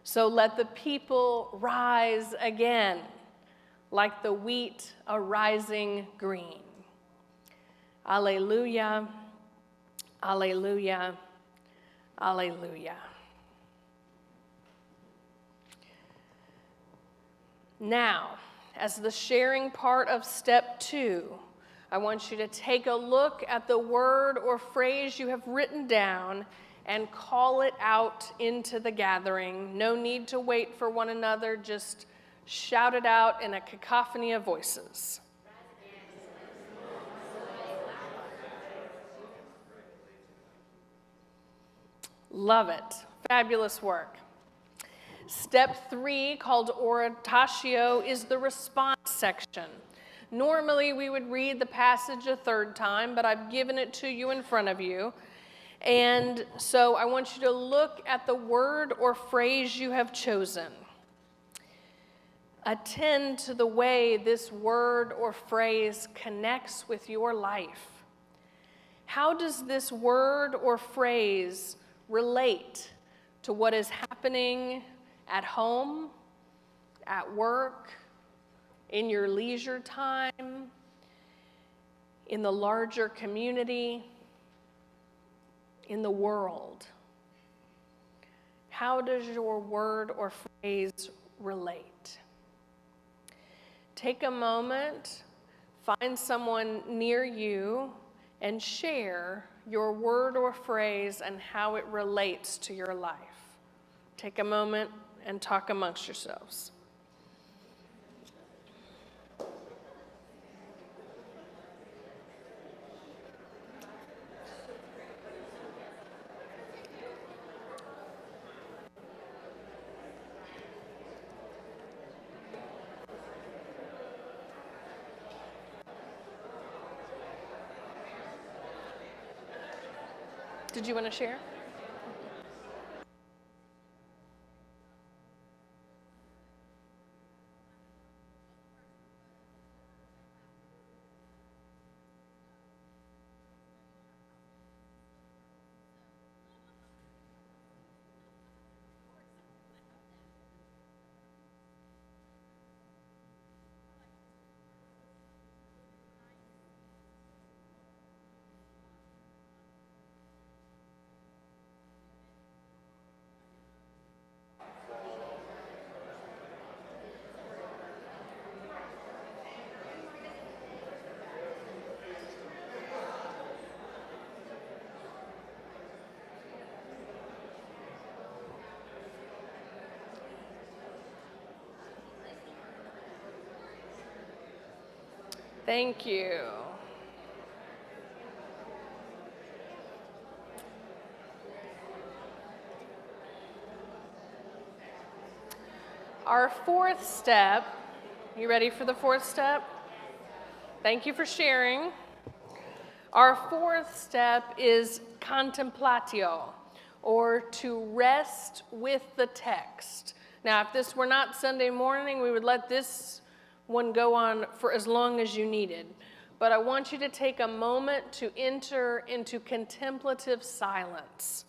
So let the people rise again, like the wheat arising green. Alleluia, alleluia, alleluia. Now, as the sharing part of step 2, I want you to take a look at the word or phrase you have written down and call it out into the gathering. No need to wait for one another, just shout it out in a cacophony of voices. Love it. Fabulous work. Step 3, called Oratio, is the response section. Normally, we would read the passage a third time, but I've given it to you in front of you. And so I want you to look at the word or phrase you have chosen. Attend to the way this word or phrase connects with your life. How does this word or phrase relate to what is happening at home, at work, in your leisure time, in the larger community, in the world? How does your word or phrase relate? Take a moment, find someone near you, and share your word or phrase and how it relates to your life. Take a moment and talk amongst yourselves. Did you want to share? Thank you. Our fourth step, you ready for the fourth step? Thank you for sharing. Our fourth step is contemplatio, or to rest with the text. Now, if this were not Sunday morning, we would let this one go on for as long as you needed. But I want you to take a moment to enter into contemplative silence.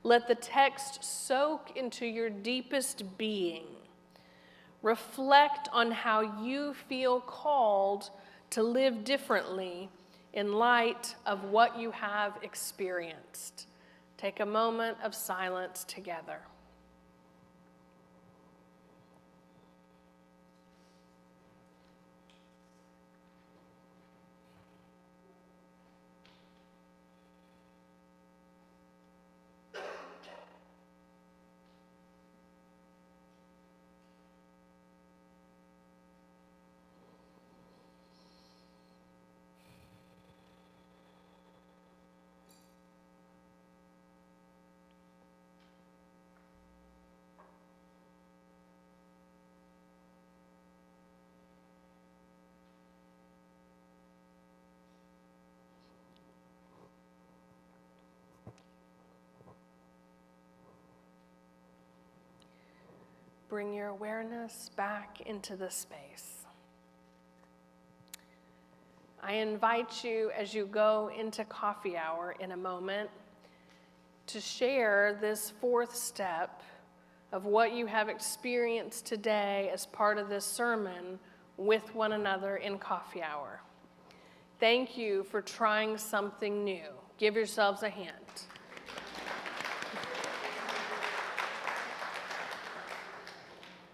Let the text soak into your deepest being. Reflect on how you feel called to live differently in light of what you have experienced. Take a moment of silence together. Bring your awareness back into the space. I invite you, as you go into coffee hour in a moment, to share this fourth step of what you have experienced today as part of this sermon with one another in coffee hour. Thank you for trying something new. Give yourselves a hand.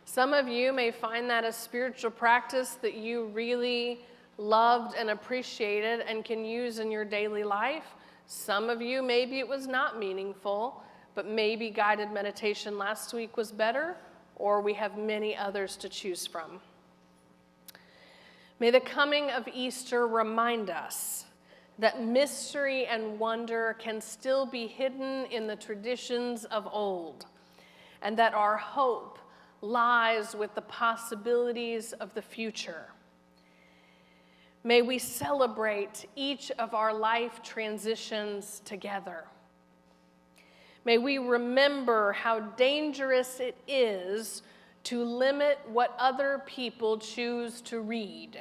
Some of you may find that a spiritual practice that you really loved and appreciated and can use in your daily life. Some of you, maybe it was not meaningful, but maybe guided meditation last week was better, or we have many others to choose from. May the coming of Easter remind us that mystery and wonder can still be hidden in the traditions of old, and that our hope lies with the possibilities of the future. May we celebrate each of our life transitions together. May we remember how dangerous it is to limit what other people choose to read.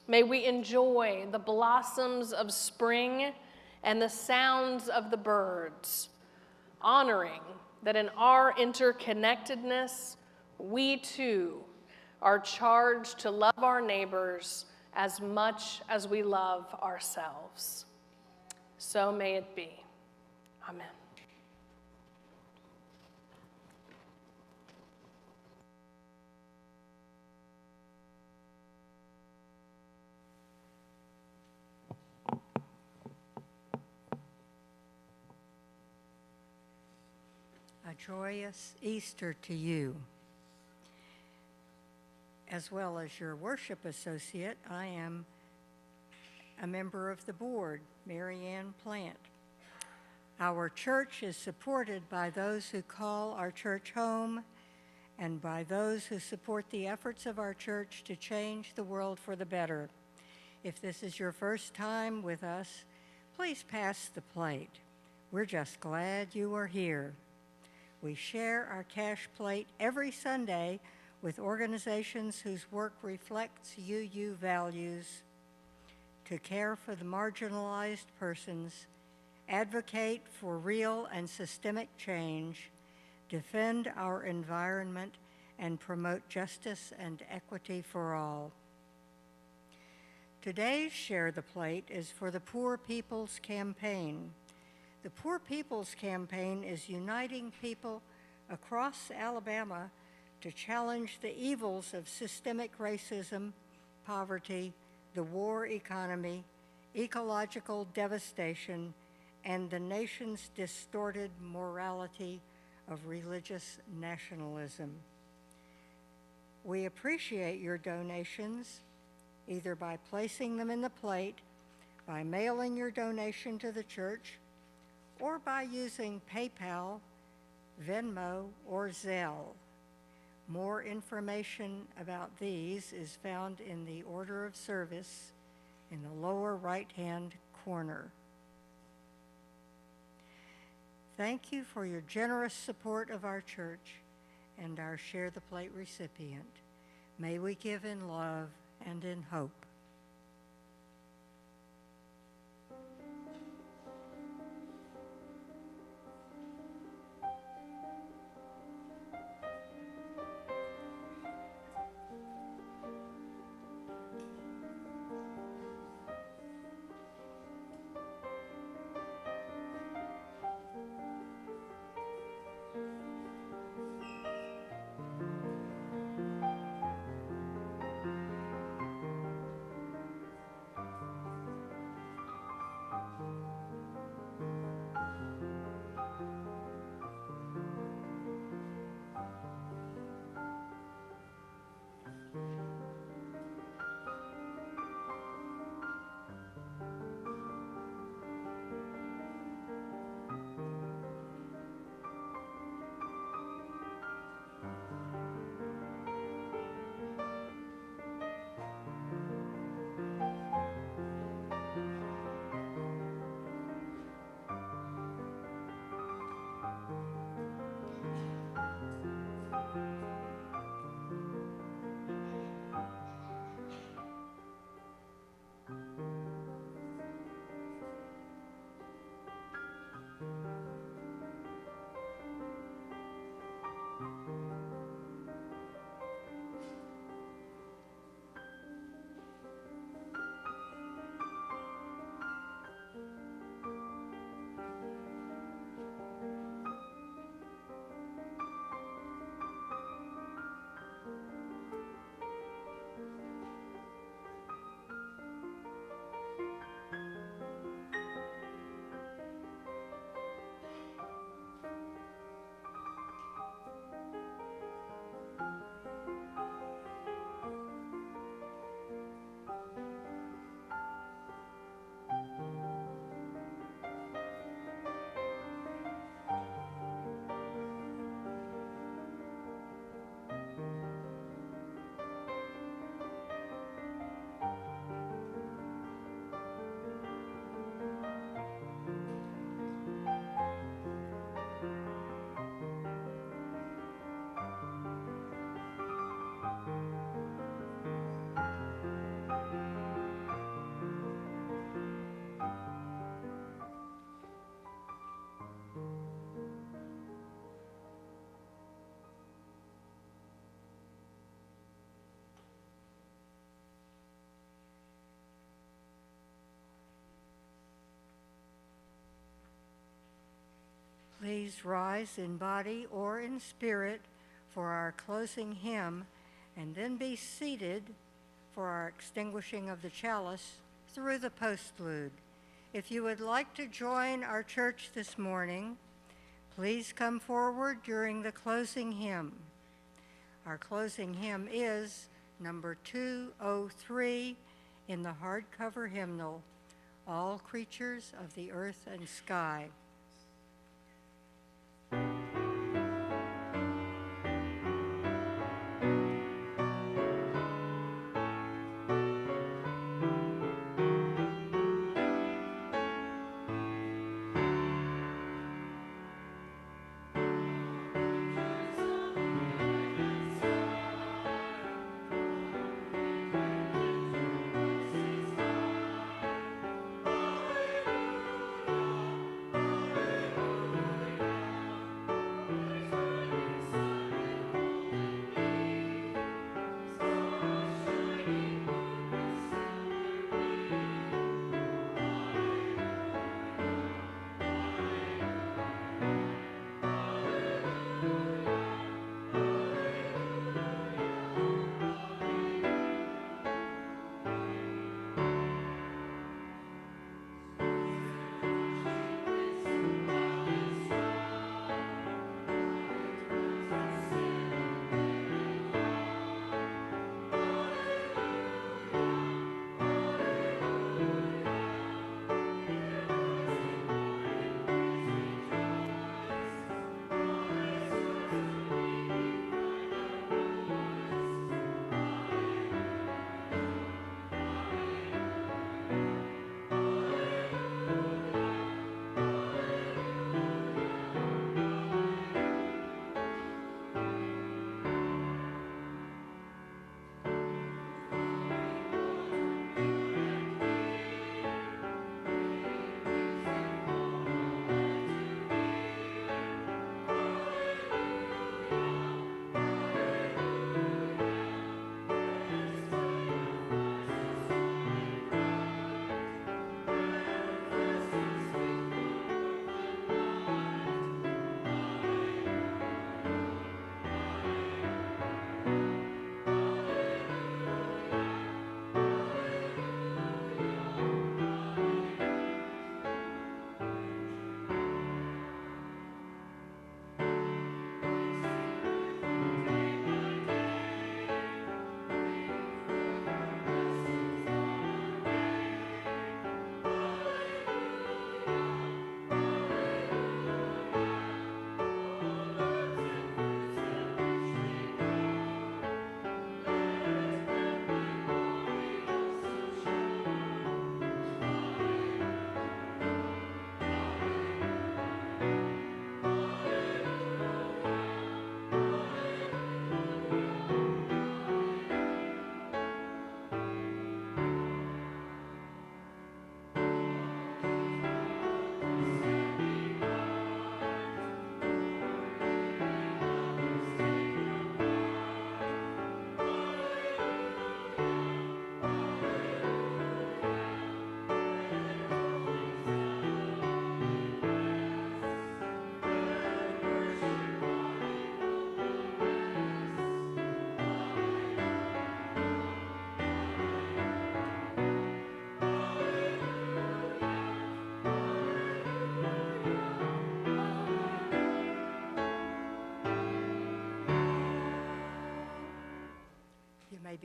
May we enjoy the blossoms of spring and the sounds of the birds, honoring that in our interconnectedness, we too are charged to love our neighbors as much as we love ourselves. So may it be. Amen. A joyous Easter to you. As well as your worship associate, I am a member of the board, Mary Ann Plant. Our church is supported by those who call our church home and by those who support the efforts of our church to change the world for the better. If this is your first time with us, please pass the plate. We're just glad you are here. We share our cash plate every Sunday with organizations whose work reflects UU values to care for the marginalized persons, advocate for real and systemic change, defend our environment, and promote justice and equity for all. Today's Share the Plate is for the Poor People's Campaign. The Poor People's Campaign is uniting people across Alabama to challenge the evils of systemic racism, poverty, the war economy, ecological devastation, and the nation's distorted morality of religious nationalism. We appreciate your donations, either by placing them in the plate, by mailing your donation to the church, or by using PayPal, Venmo, or Zelle. More information about these is found in the order of service in the lower right-hand corner. Thank you for your generous support of our church and our Share the Plate recipient. May we give in love and in hope. Please rise in body or in spirit for our closing hymn, and then be seated for our extinguishing of the chalice through the postlude. If you would like to join our church this morning, please come forward during the closing hymn. Our closing hymn is number 203 in the hardcover hymnal, All Creatures of the Earth and Sky. Alleluia.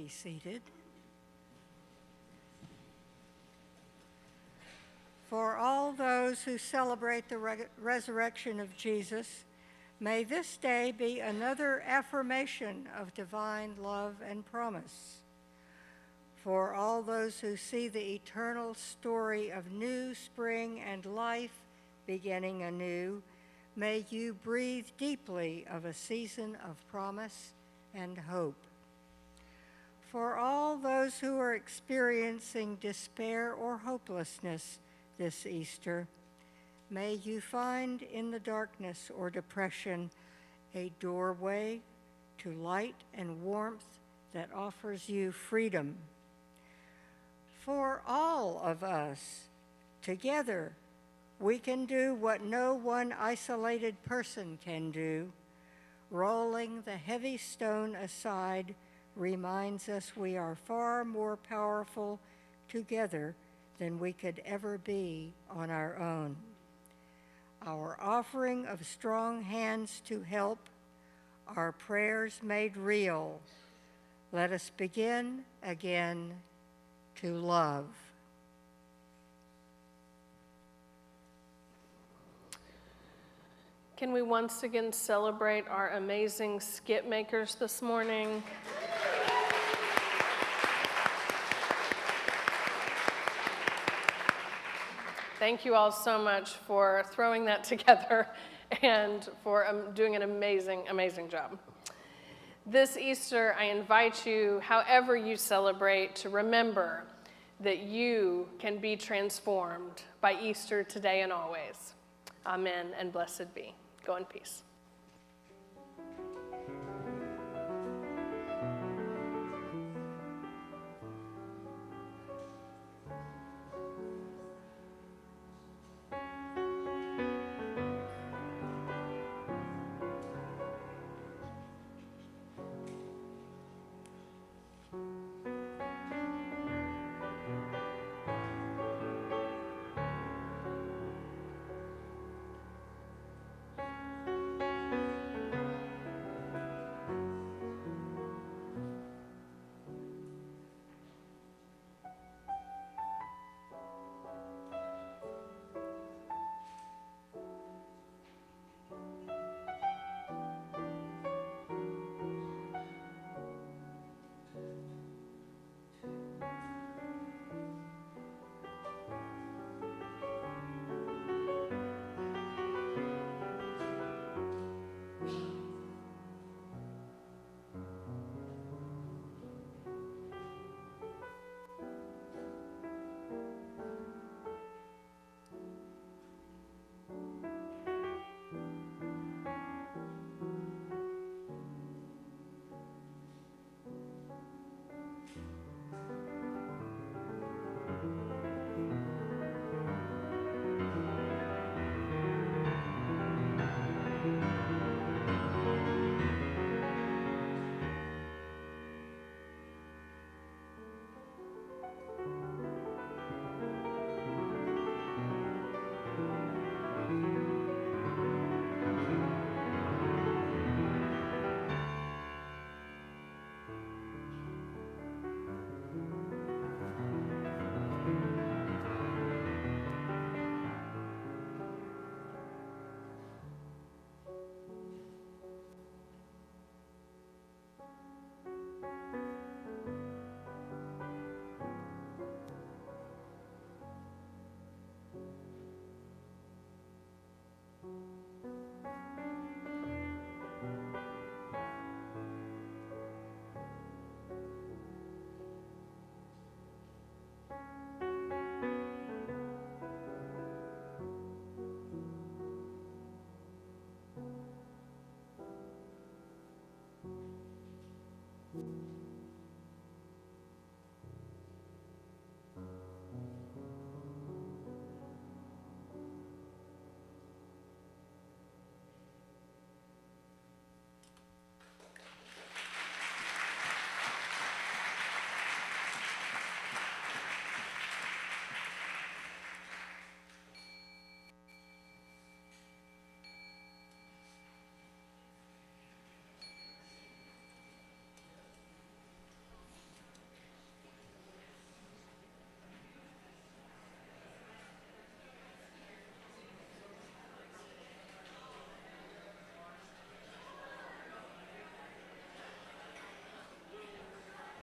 be seated. For all those who celebrate the resurrection of Jesus, may this day be another affirmation of divine love and promise. For all those who see the eternal story of new spring and life beginning anew, may you breathe deeply of a season of promise and hope. For all those who are experiencing despair or hopelessness this Easter, may you find in the darkness or depression a doorway to light and warmth that offers you freedom. For all of us, together, we can do what no one isolated person can do. Rolling the heavy stone aside reminds us we are far more powerful together than we could ever be on our own. Our offering of strong hands to help, our prayers made real. Let us begin again to love. Can we once again celebrate our amazing skit makers this morning? Thank you all so much for throwing that together and for doing an amazing, amazing job. This Easter, I invite you, however you celebrate, to remember that you can be transformed by Easter today and always. Amen and blessed be. Go in peace.